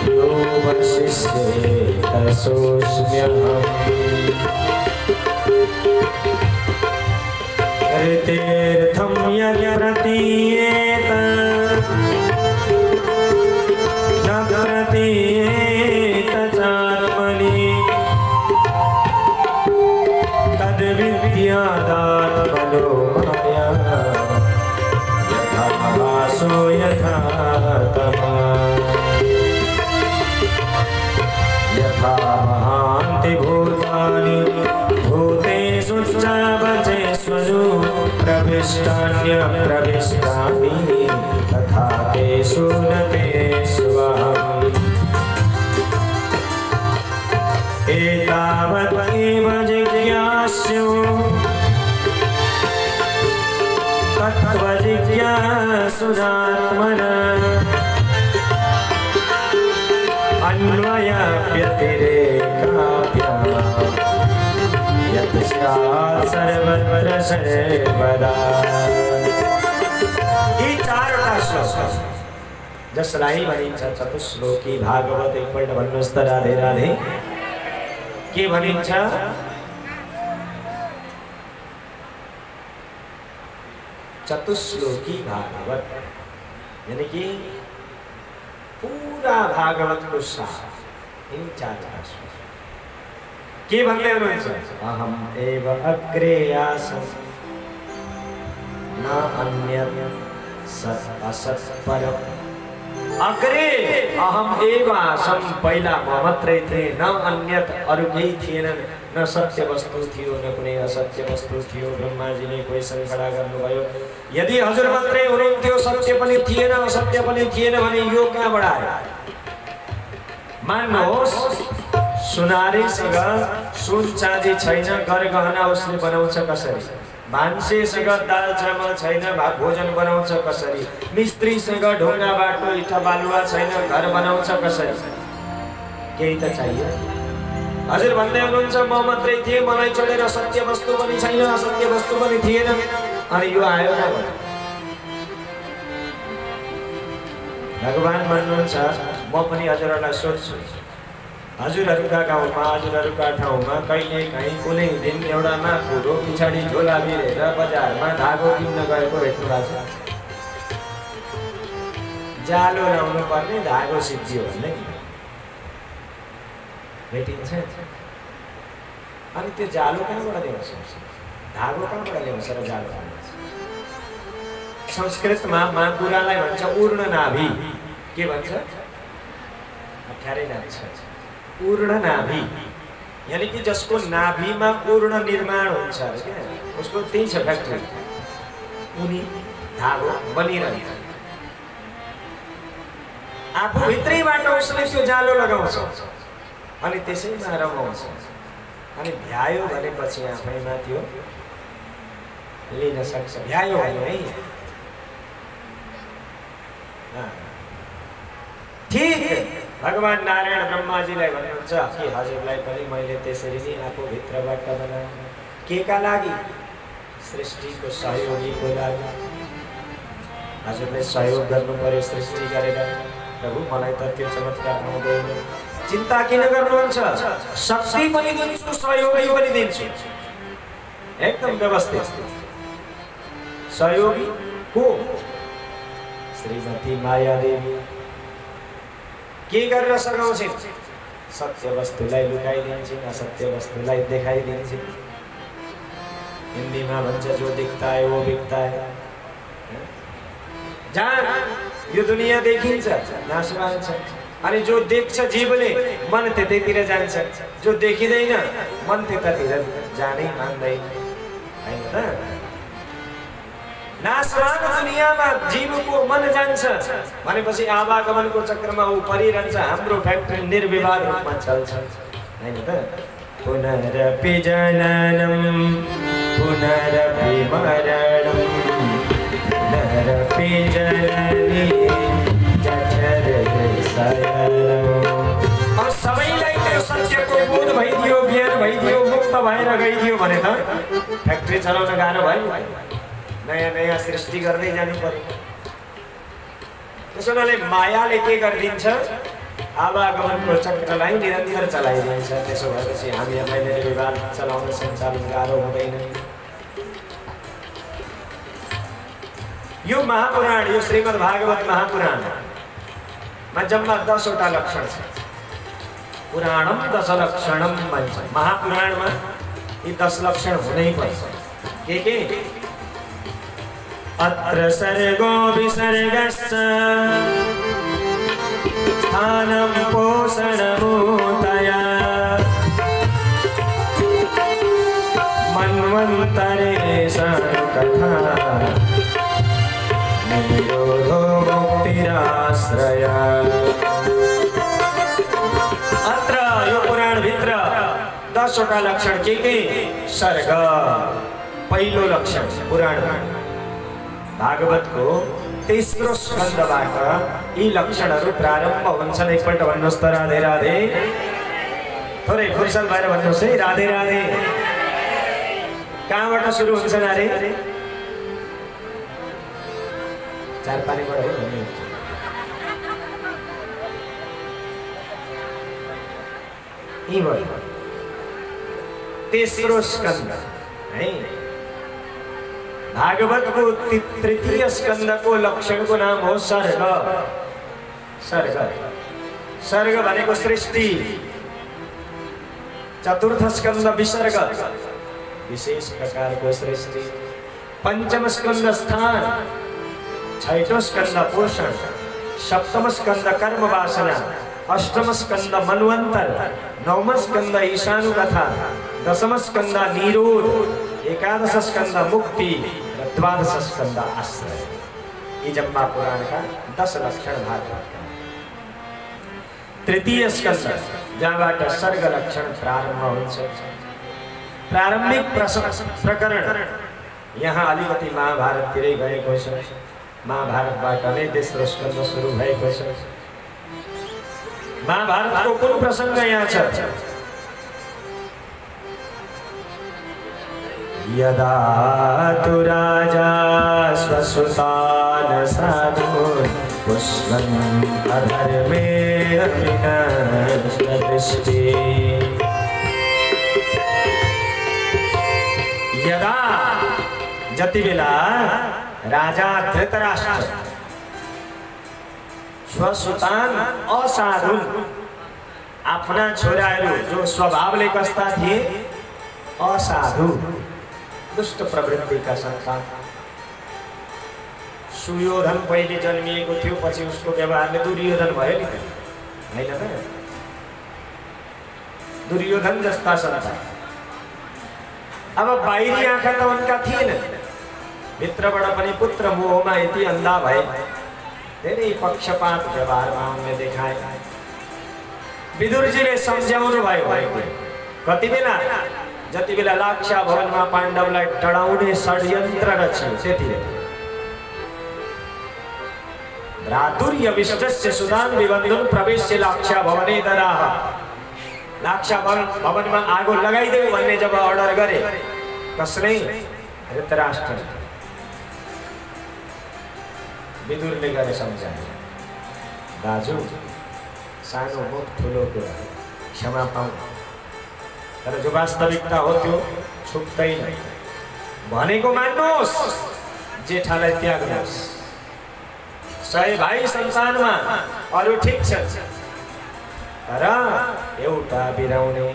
यो वसिष्ठेत सोऽस्म्यहम्। ऋतेर्थं यत्प्रतीयेत न प्रतीयेत चात्मनि तद्विद्यादात्मनो माया यथा भासो यथा तमः। यथा महान्ति भूतानि भूतेषु च वचेष्वनु प्रविष्टान्यप्रविष्टानि तथा तेषु न तेष्वहम्। एतावत् एव जिज्ञास्यो तत्त्वजिज्ञासुरात्मनः अन्वयाप्यतिरेकाभ्याम् यत् स्यात् सर्वत्र सर्वदा। यी 4वटा श्लोक जसलाई भनिन्छ चतुश्लोकी भागवत। एकपल्ट भन्नुहोस् त राधे राधे। के भनिन्छ? चतुश्लोकी भागवत, यानी कि पूरा भागवत को सार इन 4वटा श्लोक। के भन्दै हुनुहुन्छ? अहम एव अग्रे आसम् न अन्यत् सत् असत् परम्। अग्रे अहम एव आसम्, पहिला म मात्रै थिएँ, न अन्यत्, अरू केही थिएन, न सत्य वस्तु थियो न कुनै असत्य वस्तु थियो। ब्रह्माजीले क्वेसन खडा गर्नुभयो, यदि हजुर मात्रै हुनुहुन्थ्यो, सत्य पनि थिएन असत्य पनि थिएन भने यो कहाँबाट आयो? मान्नुहोस्, सुनारीसँग सुन चाँदी छैन, घर गहना उसले बनाउँछ कसरी? भान्सेसँग दाल चामल छैन, भोजन बनाउँछ कसरी? मिस्त्रीसँग ढुङ्गा बाटो इँटा बालुवा छैन, घर बनाउँछ कसरी? केही त चाहियो। हजुर भन्दै हुनुहुन्छ म मात्रै थिएँ, मलाई छोडेर सत्य वस्तु पनि छैन असत्य वस्तु पनि थिएन, अनि यो आयो न? भगवान भन्नुहुन्छ म पनि हजुरहरूलाई सोध्छु, हजुरहरूका गाउँमा हजुरहरूका ठाउँमा कहिले काहीँ कुनै दिन एउटा माकुरो पछाडि झोला भिरेर बजारमा धागो किन्न गएको भेट्नु भएको छ? जालो लाउनु पर्ने, धागो सिद्धियो भन्ने भेटिन्छ। अनि त्यो जालो कहाँबाट ल्याउँछ? धागो कहाँबाट ल्याउँछ र जालो? संस्कृतमा माकुरालाई भन्छ ऊर्ण नाभि। के भन्छ? अप्ठ्यारै नाम छ, ऊर्ण नाभि, यानी कि जसको नाभिमा ऊर्ण निर्माण हुन्छ क्या, उसको त्यही छ फ्याक्ट्री, उनी धागो बनिरहन्छ। आफूभित्रैबाट उसले त्यो जालो लगाउँछ अनि त्यसैमा रमाउँछ। अनि भ्यायो भनेपछि आफैमा त्यो लिन सक्छ। भ्यायो भने है, ठीक भगवान नारायण ब्रह्माजीलाई भन्नुहुन्छ कि हजुरलाई पनि मैले त्यसरी नै आफू भित्रबाट बनाएँ केका लागि सृष्टिको सहयोगीको लागि हजुरले सहयोग गर्नु पर्यो सृष्टि गरेर प्रभु मलाई त त्यो चमत्कार आउँदैन चिन्ता किन गर्नुहुन्छ शक्ति पनि दिन्छु सहयोगी पनि दिन्छु एकदम व्यवस्थित सहयोगी को श्रीमती माया देवी के गरेर सघाउँछिन् सत्य वस्तुलाई लुकाइदिन्छन् असत्य वस्तुलाई देखाइदिन्छन् हिन्दीमा भन्छ जो दिखता है वो बिकता है जहाँ यो दुनिया देखिन्छ नाशवान छ अनि जो देख्छ जीवले मन त्यतैतिर जान्छ जो देखिँदैन मन त्यतातिर जानै मान्दैन हैन त नाशवान दुनियाँमा जीवको मन जान्छ भनेपछि आवागमनको चक्रमा ऊ परिरहन्छ हाम्रो फ्याक्ट्री निर्विवाद रूपमा चल्छ हैन त पुनरपि जननम पुनरपि मरणम पुनरपि जननी जठरे शयनम अब सबैलाई त्यो सत्यको बोध भइदियो ज्ञान भइदियो मुक्त भएर गइदियो भने त फ्याक्ट्री चलाउन गाह्रो भयो नयाँ नयाँ सृष्टि गर्दै जानु पर्यो त्यसोले मायाले के गरिदिन्छ आवागमनको चक्रलाई निरन्तर चलाइदिन्छ त्यसो भएपछि हामीहरूलाई निर्विवाद चलाउन सञ्चालन गाह्रो हुँदैन यो महापुराण यो श्रीमद् भागवत महापुराणमा जम्मा 10 वटा लक्षण छ पुराणम 10 लक्षणम भन्छ महापुराणमा यी 10 लक्षण हुनै पर्छ के अत्र सर्गो विसर्गश्च स्थानं पोषणभूतया मन्वन्तरे कथा निरोधो मुक्तिराश्रय अत्र यो पुराण भित्र 10 वटा लक्षण के सर्ग पहिलो लक्षण पुराण भागवतको तेस्रो स्कन्धबाट यी लक्षणहरू प्रारम्भ हुन्छन् एकपल्ट भन्नुहोस् त राधे राधे थोरै फुर्सद भएर भन्नुहोस् है राधे राधे कहाँबाट सुरु हुन्छन् अरे चार पानीबाट हो भन्ने यहीँबाट तेस्रो स्कन्ध है भागवतको तृतीय स्कन्धको लक्षणको नाम हो सर्ग सर्ग सर्ग भनेको सृष्टि चतुर्थ स्कन्ध विसर्ग विशेष प्रकारको सृष्टि पंचम स्कन्ध स्थान छैठौं स्कन्ध पोषण सप्तम स्कन्ध कर्म वासना अष्टम स्कन्ध मनवंतर नवम स्कन्ध ईशानु कथा दशम स्कन्ध निरोध एकादश स्कन्द मुक्ति र द्वादश स्कन्द आश्रय यी जम्मा पुराणका 10 लक्षण भागवतका तृतीय स्कन्द जहाँबाट सर्ग लक्षण प्रारम्भ हुन्छ प्रारम्भिक प्रकरण यहाँ अलिकति महाभारततिरै गएको छ महाभारतबाट नै तेस्रो स्कन्द सुरु भएको छ महाभारतको कुन प्रसङ्ग यहाँ छ यदा तु राजा स्वसुतान् साधून् पुष्पन् अधर्मेण विनष्टदृष्टि यदा जति बेला राजा धृतराष्ट्र स्वसुतान् असाधुन् आफ्ना छोराहरू जो स्वभावले कस्ता थिए असाधु दुष्ट प्रवृत्तिका सन्तान सुयोधन पहिले जन्मिएको थियो पछि उसको व्यवहारले दुर्योधन भयो नि हैन त दुर्योधन जस्ता सन्तान अब बाहिरी आँखा त उनका थिएन भित्रबाट पनि पुत्र मोहमा यति अन्धा भए धेरै पक्षपात व्यवहारमा उनले देखाए विदुरजीले सम्झाउनु भयो कति बेला जति बेला लाक्षा भवनमा पाण्डवलाई डराउने षड्यन्त्र रचियो त्यतिबेला भ्रातुर्यविष्टस्य सुदान विबन्धुन प्रवेश्य लाक्षा भवने दराह। लाक्षा भवनमा आगो लगाइदेऊ भन्ने जब अर्डर गरे कसले? धृतराष्ट्र। विदुरले गरे सम्झाए, दाजु सानो मुख ठुलो कुरा, क्षमा पाऊ, तर जो वास्तविकता हो त्यो छुट्दैन। भनेको मान्नुहोस्, जेठालाई त्याग्नुहोस्। 100 भाइ सन्तानमा अरु ठिक छ, तर एउटा बिराउने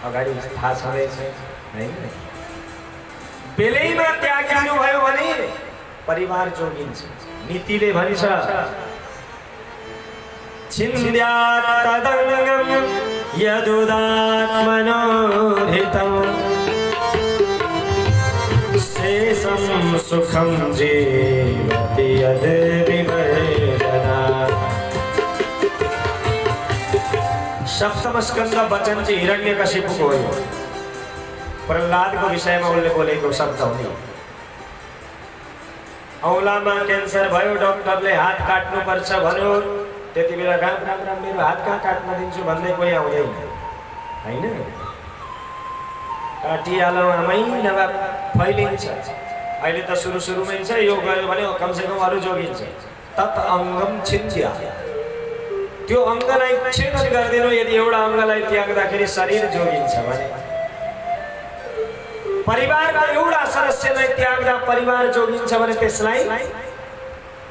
अगाडि थाहा छँदैछ हैन? बेलैमा त्यागिनु भयो भने परिवार जोगिन्छ। नीतिले भनिन्छ, छिन्द्यात् तदङ्गं यदुदात्मनो हितं शेषं सुखं जीवति यद् विवर्जनात्। सप्तम स्कन्द वचन चाहिँ हिरण्यकशिपुको हो। प्रहलादको विषयमा उनले बोलेको शब्द हो। औलामा क्यान्सर भयो, डाक्टरले हात काट्नु पर्छ भन्यो, त्यति बेला राम राम राम मेरो हात कहाँ काट्न दिन्छु भन्दै कोही आउँदैन हैन? काटिहालौ आमै नभए फैलिन्छ। अहिले त सुरुमै छ, यो गयो भने कमसेकम अरू जोगिन्छ। तत् अङ्गम छिन्द्या, त्यो अङ्गलाई छेदन गरिदिनु। यदि एउटा अङ्गलाई त्याग्दाखेरि शरीर जोगिन्छ भने, परिवारमा एउटा सदस्यलाई त्याग्दा परिवार जोगिन्छ भने त्यसलाई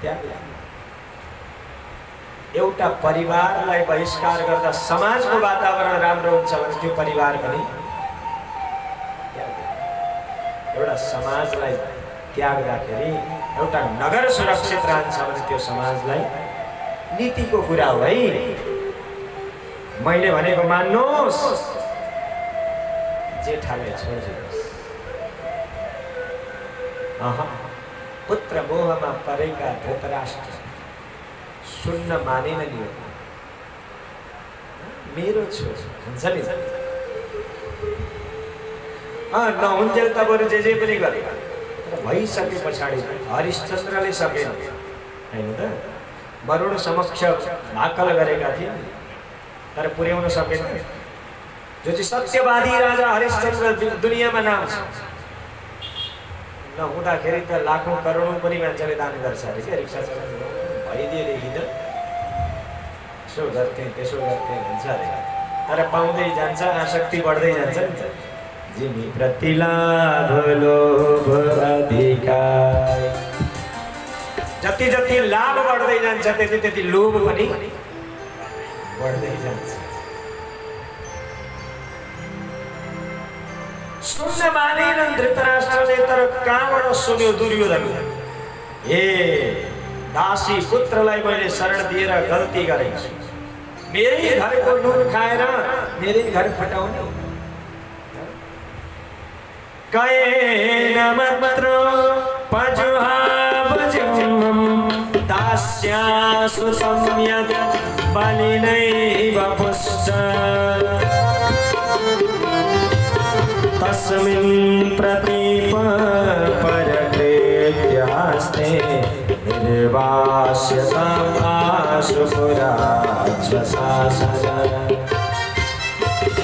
त्याग्दा। एउटा परिवारलाई बहिष्कार गर्दा समाजको वातावरण राम्रो हुन्छ भने त्यो परिवार पनि एउटा समाजलाई त्याग्दाखेरि एउटा नगर सुरक्षित रहन्छ भने त्यो समाजलाई नीतिको कुरा हो है। मैले भनेको मान्नुहोस्, जेठालाई छोडिदिनुहोस्। पुत्र मोहमा परेका धृतराष्ट्र सुन्न मानेन नि। मेरो छोरी हुन्छ नि, नहुन्थ्यो त बरु जे पनि गरे, तर भइसके पछाडि हरिश्चन्द्रले सकेन हैन त? वरुण समक्ष भाकल गरेका थिए तर पुर्याउन सकेन। जो चाहिँ सत्यवादी राजा हरिश्चन्द्र दुनियाँमा नाम छ, नहुँदाखेरि त लाखौं करोडौं पनि मान्छेले दान गर्छ अरे के? रिक्सा चलाउनु भइदिएदेखि त यसो गर्थे त्यसो गर्थे भन्छ अरे, तर पाउँदै जान्छ, आसक्ति बढ्दै जान्छ नि त। जिमी प्रति लाभ लोभ अधिकार, जति जति लाभ बढ्दै जान्छ त्यति त्यति लोभ पनि बढ्दै जान्छ। सुन्न मानेनन् धृतराष्ट्रले, तर कहाँबाट सुन्यो दुर्योधन? ए दासी पुत्रलाई मैले शरण दिएर गल्ती गरेछु, मेरै घरको नुन खाएर मेरै घर फटाउने। कयेन मत्र पजुहावजम् दास्यासु सम्यक् बलिनैव पुष्ट तस्मिन् प्रतीप परकृत्यास्ते निर्वास्यताम् आशु पुराज्यशासन।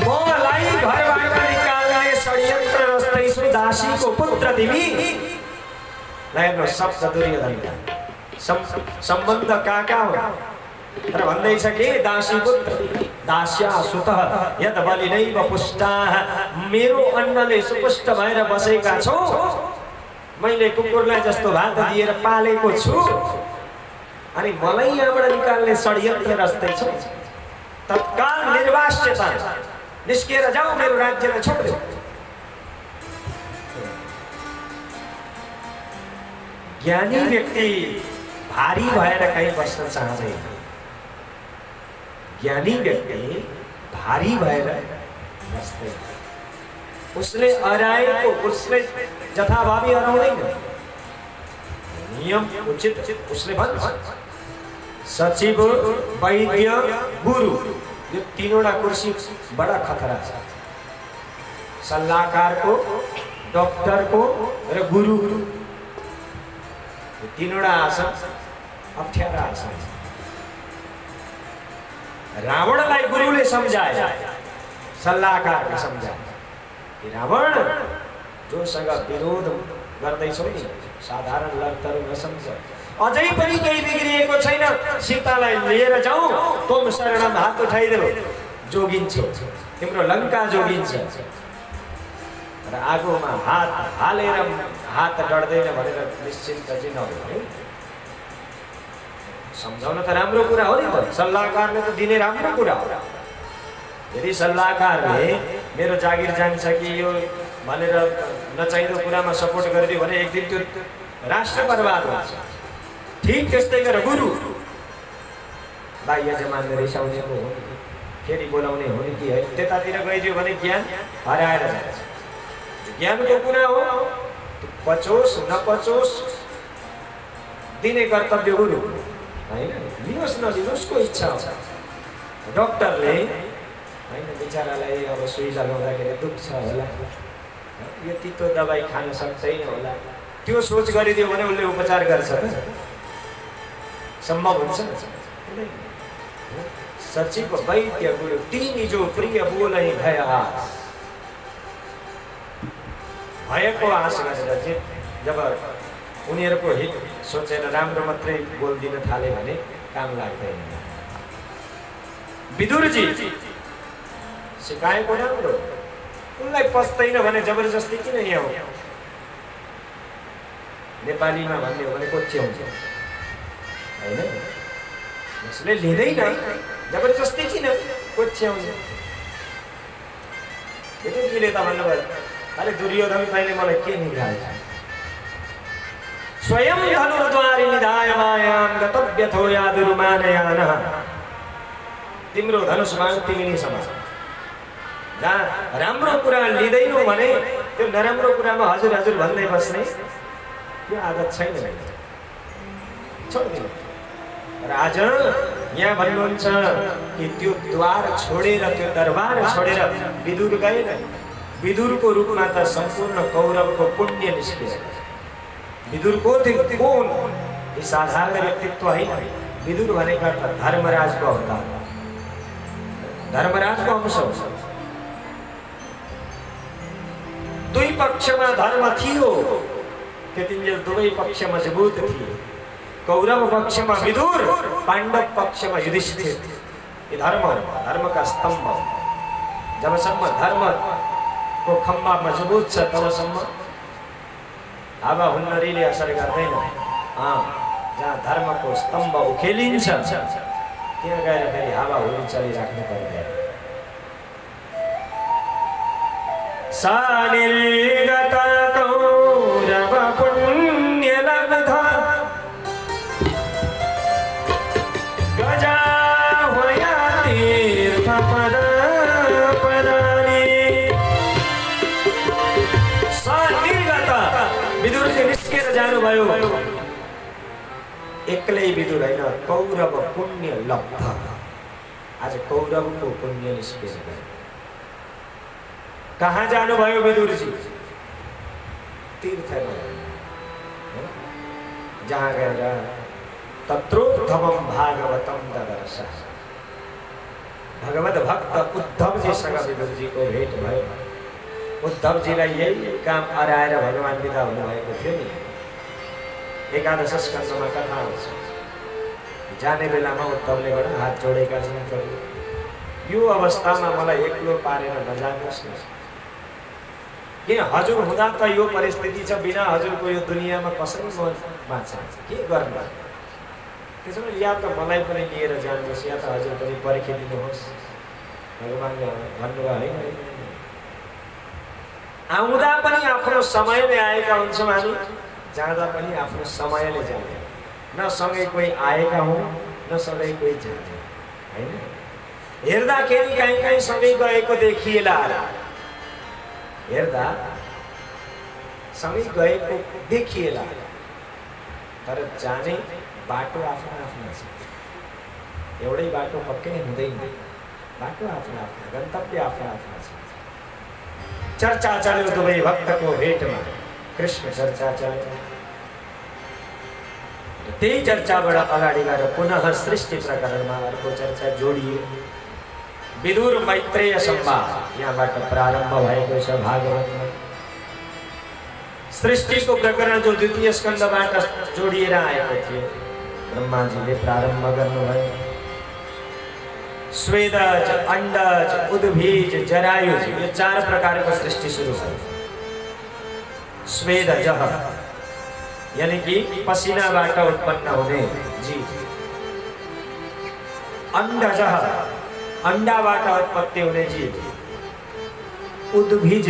मलाई घरबाट निकाल्ने षड्यन्त्र रच्दैछु, दासीको पुत्र तिमी। हेर्नु शब्द दुर्योधनका सम्बन्ध कहाँ हो? तर भन्दैछ कि दासी पुत्र दास्या सुतः यद बलिनैव पुष्टाः, मेरो अन्नले सुपुष्ट भएर बसेका छौ, मैले कुकुरलाई जस्तो भात दिएर पालेको छु, अनि मलाई यहाँबाट निकाल्ने षड्यन्त्र रच्दैछौ। तत्काल निर्वास्यता, निस्किएर जाऊ, मेरो राज्यलाई छोड्देऊ। ज्ञानी व्यक्ति भारी भएर कहीँ बस्न चाहँदैन। ज्ञानी व्यक्ति भारी भएर बस्दैन। उसले अराएको उसले जथाभावी हराउँदैन। नियम उचित उसले भन्छ। सचिव, वैद्य, गुरु, यो तीनवटा कुर्सी बडा खतरा छ। सल्लाहकारको, डाक्टरको र गुरु। यो तीनवटा आसन अप्ठ्यारा आसन। रावणलाई गुरुले सम्झाए, सल्लाहकारले सम्झाए। रावण जोसँग विरोध गर्दैछौ नि साधारण लर्तहरू नसम्झ। अझै पनि केही बिग्रिएको छैन, सीतालाई लिएर जाऊ, तोम शरणम हात उठाइदेऊ, जोगिन्छ, तिम्रो लङ्का जोगिन्छ। र आगोमा हात हालेर हात डढ्दैन भनेर निश्चिन्त चाहिँ नहुनु। सम्झाउन त राम्रो कुरा हो नि त, सल्लाहकारले त दिने राम्रो कुरा हो। यदि सल्लाहकारले मेरो जागिर जान्छ कि यो भनेर नचाहिँदो कुरामा सपोर्ट गरिदियो भने एक दिन त्यो राष्ट्र बर्बाद हुन्छ। ठीक त्यस्तै गरेर गुरु बाह्य जमानले रिसाउने हो, फेरि बोलाउने हो कि है, त्यतातिर गइदियो भने ज्ञान हराएर जान्छ। ज्ञानको कुरा हो, पचोस् नपचोस् दिने कर्तव्य गुरु होइन। लियोस् नलियोस् को इच्छा हो। डक्टरले होइन बिचरालाई अब सुई लगाउँदाखेरि दुख्छ होला, यो तितो दबाई खान सक्दैन होला, त्यो सोच गरिदियो भने उसले उपचार गर्छ त सम्भव हुन्छ। सचिव वैद्य गुरु तिनी जो प्रिय बोलै भय आस। भएको आश गरेर जब उनीहरूको हित सोचेर राम्रो मात्रै बोलिदिन थाले भने काम लाग्दैन। विदुरजी सिकाएको राम्रो, उनलाई पस्दैन भने जबरजस्ती किन यहाँ हो। नेपालीमा भन्ने हो भने कोच्याउँछ होइन, उसले लिँदैन जबरजस्ती किन कोच्याउँछ। विदुरजीले त भन्नुभयो, अरे दुर्योधन तैँले मलाई के निकाल्छ। स्वयं धनुर्द्वारि निधाय मायां गतव्यथो यादुरुमानयानः। तिम्रो धनुष बाण तिमी समाज। जहाँ राम्रो कुरा लिँदैनौ भने त्यो नराम्रो कुरामा हजुर हजुर भन्दै बस्ने यो आदत छैन। छोड्दिनु। र आज यहाँ भन्नुहुन्छ कि त्यो द्वार छोडेर त्यो दरबार छोडेर विदुर गएन। विदुरको रूपमा त सम्पूर्ण कौरवको पुण्य निस्कियो। विदुर को थिए, कौन? ये साधारण व्यक्तित्व होइन। विदुर भनेका त धर्मराजको अवतार, धर्मराजको अंश हो। दुई पक्षमा धर्म थियो, त्यतिन्जेल दुवै पक्ष मजबुत थिए। कौरव पक्षमा विदुर, पाण्डव पक्षमा युधिष्ठिर। ये धर्म का स्तम्भ। जबसम्म धर्म को खम्बा मजबुत छ तबसम्म हावा हुन्नरीले असर गर्दैन। जहाँ धर्मको स्तम्भ उखेलिन्छ त्यहाँ गएर फेरि हावा हुरी चलिराख्नु पर्दैन। सा निर्गत कौरव पुण्य लब्धा गजा होया तीर्थ पद पदानी। सा निर्गत विदुरले निस्केर जानुभयो। एक्लै विदुर होइन, कौरव पुण्य लब्ध। आज कौरवको पुण्य निस्केर गयो। कहाँ जानुभयो विदुरजी? तीर्थमा। जहाँ गएर तत्रोद्धवम भागवतम ददर्श। भगवत भक्त उद्धवजीसँग विदुरजीको भेट भयो। उद्धवजीलाई यही काम अराएर भगवान विदा हुनुभएको थियो नि। एकादश स्कन्धमा कथा आउँछ। जाने बेलामा उद्धवले गएर हात जोडेका छन्, प्रभु यो अवस्थामा मलाई एक्लो पारेर नजानुहोस् न। किन हजुर हुँदा त यो परिस्थिति छ, बिना हजुरको यो दुनियाँमा कसरी म बाँच्छ, के गर्नु। त्यसैले या त मलाई पनि लिएर जानुहोस् या त हजुर पनि पर्खिदिनुहोस्। भगवानले भन्नुभयो होइन, आउँदा पनि आफ्नो समयले आएका हुन्छौँ हामी, जाँदा पनि आफ्नो समयले जाने। न सँगै कोही आएका हुँ न सँगै कोही जाने होइन। हेर्दाखेरि कहीँ कहीँ सँगै गएको देखिएला, हेर्दा सँगै गएको देखिएला, तर जाने बाटो आफ्नो आफ्नो छ। एउटै बाटो पक्कै हुँदैन, बाटो आफ्नो आफ्नो, गन्तव्य आफ्नो आफ्नो छ। चर्चा चल्यो दुवै भक्तको भेटमा, कृष्ण चर्चा चल्यो। त्यही चर्चाबाट अगाडि गएर पुनः सृष्टि प्रकरणमा अर्को चर्चा जोडियो। विदुर मैत्रेय संवाद यहाँबाट प्रारम्भ भएको छ भागवतमा। सृष्टिको प्रकरण जो द्वितीय स्कन्धबाट जोडिएर आएको थियो ब्रह्माजीले प्रारम्भ गर्नुभयो। स्वेदज, अंडज, उद्भिज, जरायुज यो 4 प्रकारको सृष्टि सुरु भयो। स्वेदज यानी कि पसिनाबाट उत्पन्न हुने जीव। अंडज अंडाबाट उत्पत्ति हुने जीव। उद्भिज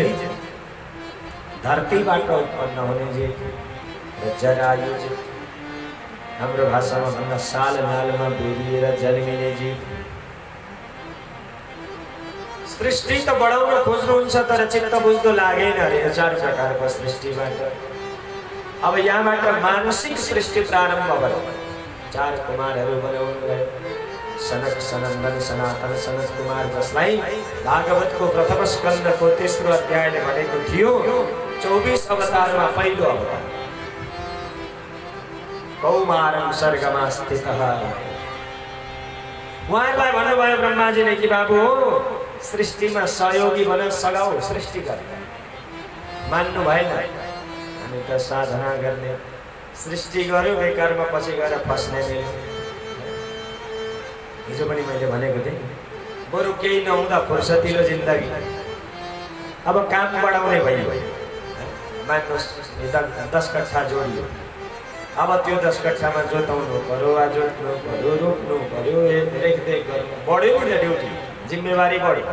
धरतीबाट उत्पन्न हुने जीव। र जरायुज हाम्रो भाषामा भन्दा साल नालमा बेरिएर जन्मिने जीव। सृष्टि त बढाउन खोज्नुहुन्छ तर चित्त बुझ्दो लागेन अरे 4 प्रकारको सृष्टिबाट। अब यहाँबाट मानसिक सृष्टि प्रारम्भ भयो। 4 कुमारहरू बनाउनु भयो। सनक, सनन्दन, सनातन, सनत कुमार, जसलाई भागवतको प्रथम स्कन्धको 3रो अध्यायले भनेको थियो 24 अवतारमा पहिलो अवतार कौमारम सर्गमा स्थितः। उहाँहरूलाई भन्नुभयो ब्रह्माजीले कि बाबु सृष्टिमा सहयोगी बन, सघाउ सृष्टि गर्ने। मान्नु भएन। हामी त साधना गर्ने, सृष्टि गर्यो बेकारमा पछि गएर फस्ने मेरो। हिजो पनि मैले भनेको थिएँ बरु केही नहुँदा फुर्सतिलो जिन्दगी। अब काम बढाउने भयो। मान्नुहोस् 10 कक्षा जोडियो। अब त्यो 10 कक्षामा जोताउनु पर्यो, जोत्नु पर्यो, रोप्नु पर्यो, रेखदेख गर्नु बढ्यो नि ड्युटी, जिम्मेवारी बढ्यो।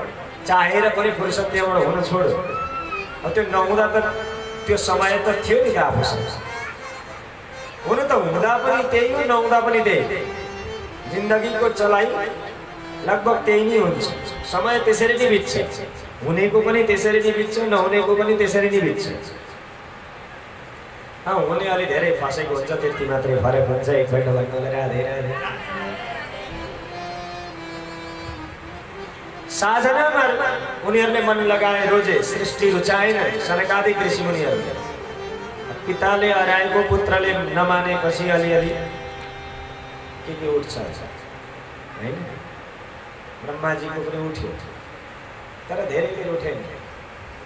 चाहेर पनि फुर्सद त्यहाँबाट हुन छोड्यो। अब त्यो नहुँदा त त्यो समय त थियो नि त आफूसँग। हुनु त हुँदा पनि त्यही हो, नहुँदा पनि त्यही। जिन्दगीको चलाइ लगभग त्यही नै हुन्छ। समय त्यसरी नै बित्छ। हुनेको पनि त्यसरी नै बित्छ, नहुनेको पनि त्यसरी नै बित्छ। हुने अलि धेरै फसेको हुन्छ, त्यति मात्रै फरक हुन्छ। एकपल्ट भन्नु राधे राधे। साधनामा उनीहरूले मन लगाए, रोजे सृष्टि रुचाएन सनकादिक ऋषि मुनिहरूले। पिताले हराएको पुत्रले नमानेपछि अलिअलि के उठ्छ हैन। ब्रह्माजीको पनि उठ्यो तर धेरै बेर उठेन।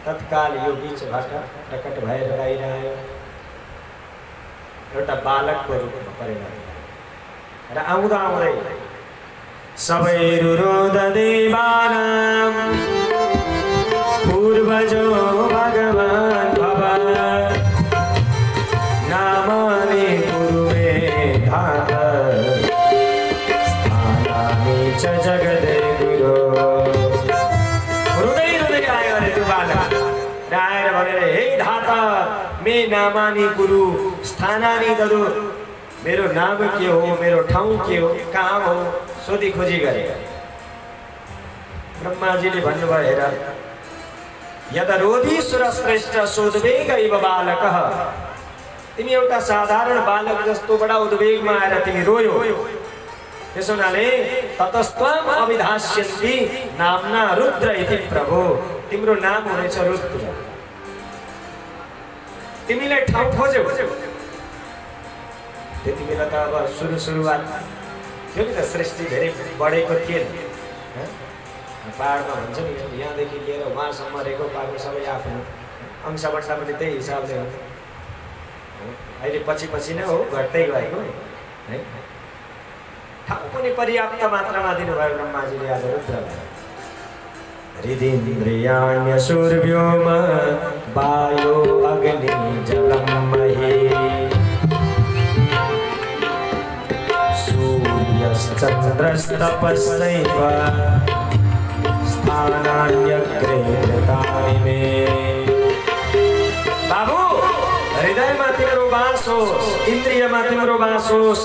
तत्काल यो बीचबाट प्रकट भएर आइरह्यो एउटा बालकको रूपमा परिणत र आउँदा आउँदै सबै रुरोद देवानां पूर्वजो भगवान् भव नामानि कुरुमे धात स्थानानि च जगदे गुरो। रुँदै रुँदै आयो अरे त्यो बालक र आएर भनेर हे धाता मे नामानि गुरु स्थानानि ददु। मेरो नाम के हो, मेरो ठाउँ के हो, कहाँ हो सोधी खोजी गरे। ब्रह्माजीले भन्नुभयो हेर यदरोधी सुरश्रेष्ठ सोद्वेग इव बालकः। तिमी एउटा साधारण बालक जस्तो बडा उद्वेगमा आएर तिमी रोयो। त्यसो हुनाले ततस्त्वम् अभिधास्यन्ति नाम्ना रुद्र इति प्रभु। तिम्रो नाम हुनेछ रुद्र। तिमीले ठाउँ खोज्यौ। त्यति बेला त अब सुरुवात थियो नि त, सृष्टि धेरै बढेको थिएन। पहाडमा भन्छ नि यहाँदेखि लिएर उहाँसम्म रेको पाएको सबै आफ्नो अंशवटा पनि त्यही हिसाबले हो। अहिले पछि नै हो घट्दै गएको है। ठाउँ पनि पर्याप्त मात्रामा दिनुभयो ब्रह्माजीले आज रुद्रलाई। हृदिन्द्रियाण्य सूर्योम वायो अग्नि जलम महि सूर्यश्चन्द्रस्तपस्यैव स्थानान्यग्रे कृतानि मे। बाबु हृदयमा तिम्रो वास होस्, इन्द्रियमा तिम्रो वास होस्,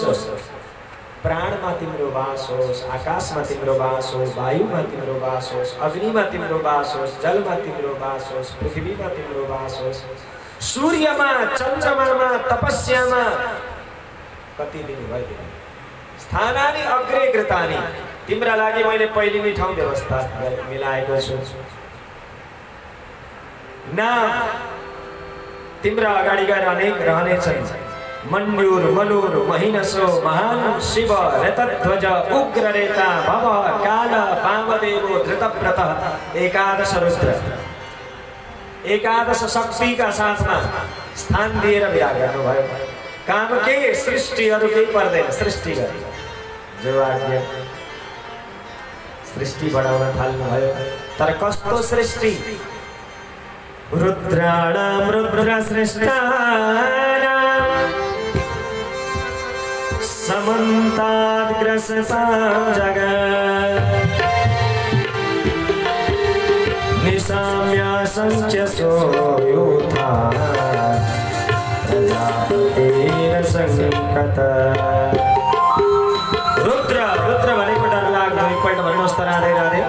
प्राणमा तिम्रो वास होस्, आकाशमा तिम्रो वास होस्, वायुमा तिम्रो वास होस्, अग्निमा तिम्रो वास होस्, जलमा तिम्रो वास होस्, पृथ्वीमा तिम्रो वास होस्, सूर्यमा, चन्द्रमामा, तपस्यामा कति दिन भयो। स्थानानि अग्रे कृतानि। तिम्रा लागि मैले पहिले नै ठाउँ व्यवस्था मिलाएको छु। नाम तिम्रा अगाडि गएर अनेक रहनेछन्। मन्युर मनुर महिनसो महान शिव रतध्वज उग्र रेता भव काल वामदेवो धृतव्रत एकादश रुद्र एकादश शक्ति का साथमा स्थान दिएर बिहा गर्नुभयो। काम के सृष्टिहरू केही पर्दैन, सृष्टि गर्ने जो आज्ञा सृष्टि बढाउन थाल्नुभयो। तर कस्तो सृष्टि? रुद्राणां रुद्र सृष्टानां समन्ताद्ग्रसतां जगत् निशाम्यासंच सोऽयूथा प्रजापतेन संकट। रुद्र रुद्र भनेको डरलाग्दो, एकपल्ट भन्नुहोस् त राधे राधे।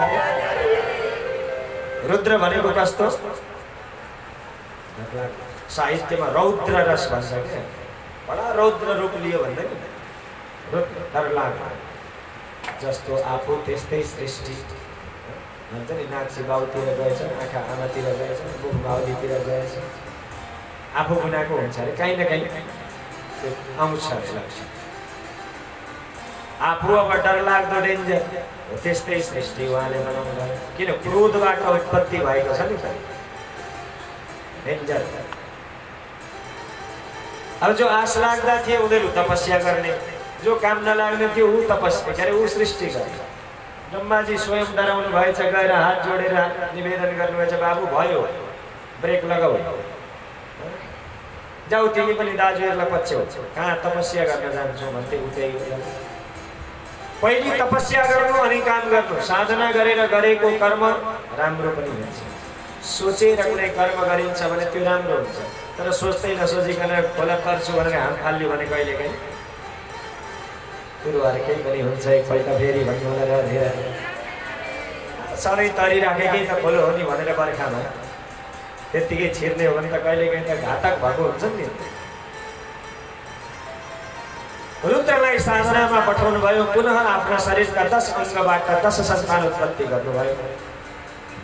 रुद्र भनेको कस्तो? साहित्यमा रौद्र रस भन्छ क्या, बडा रौद्र रूप लियो भन्दै नि रुद्र डरलाग्दो। जस्तो आफू त्यस्तै सृष्टि भन्छ नि, नाक्सी बाउतिर गएछ, आँखा आमातिर गएछ, मुख बाउलीतिर गएछ, आफू गुनाको हुन्छ अरे काहीँ न काहीँ आउँछ लक्ष्य। आफू अब डरलाग्दो डेन्जर त्यस्तै सृष्टि उहाँले बनाउनु भयो। किन? क्रोधबाट उत्पत्ति भएको छ नि त डेन्जर। अब जो आश लाग्दा थिए उनीहरू तपस्या गर्ने, जो काम नलाग्ने थियो ऊ तपस्या के अरे ऊ सृष्टि गर्ने। ब्रह्माजी स्वयं डराउनु भएछ, गएर हात जोडेर निवेदन गर्नुभएछ, बाबु भयो ब्रेक लगाऊ, जाऊ तिमी पनि दाजुहरूलाई पछ्यौ, कहाँ तपस्या गर्न जान्छौ भन्थे। उतै पहिले तपस्या गर्नु अनि काम गर्नु। साधना गरेर गरेको कर्म राम्रो पनि हुन्छ, सोचेर कुनै कर्म गरिन्छ भने त्यो राम्रो हुन्छ। तर सोच्दै नसोचिकन खोला पर्छु भनेर हाम फाल्यो भने कहिले काहीँ कुरोहरू केही पनि हुन्छ। एकपल्ट फेरि भन्नु भनेर सधैँ तरिराखेकै त खोलो हो नि भनेर बर्खामा त्यत्तिकै छिर्ने हो भने त कहिले काहीँ त घातक भएको हुन्छ नि। रुद्रलाई साधनामा पठाउनु भयो। पुनः आफ्ना शरीरका 10 अङ्गबाट 10 सन्तान उत्पत्ति गर्नुभयो।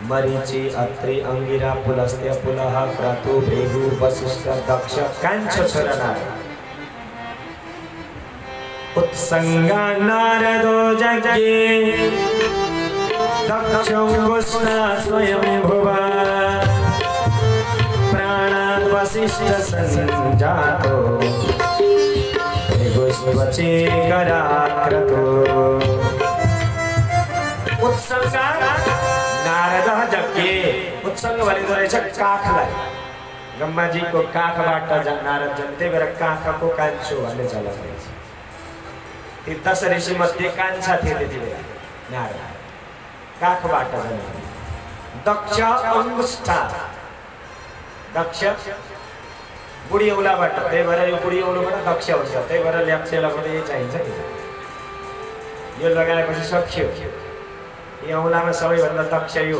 मरीचि अत्रि अंगिरा पुलस्त्य पुलह क्रतु भृगु वसिष्ठ दक्ष काञ्च छोरा नारद। उत्संगा नारदो जज्ञे दक्षोऽङ्गुष्ठा स्वयं भुवा प्राणात् वसिष्ठ संजातो भृगुस्त्वचे कराक्रतो। उत्संगा नारद जज्ञे, उत्संग भनेको रहेछ काखलाई। ब्रह्माजीको काखबाट नारद जन्ते भएर काखको कान्छो भन्ने चलन रहेछ। ती 10 ऋषि मध्ये कान्छा थिए त्यति बेला नारद, काखबाट जन्मे। दक्ष अंगुष्ठा, दक्ष बुढी औलाबाट, त्यही भएर यो बुढी औलोबाट दक्ष हुन्छ। त्यही भएर ल्याप्चे लगाउने यही चाहिन्छ नि, यो लगाएपछि सकियो। यो औलामा सबैभन्दा दक्ष यो।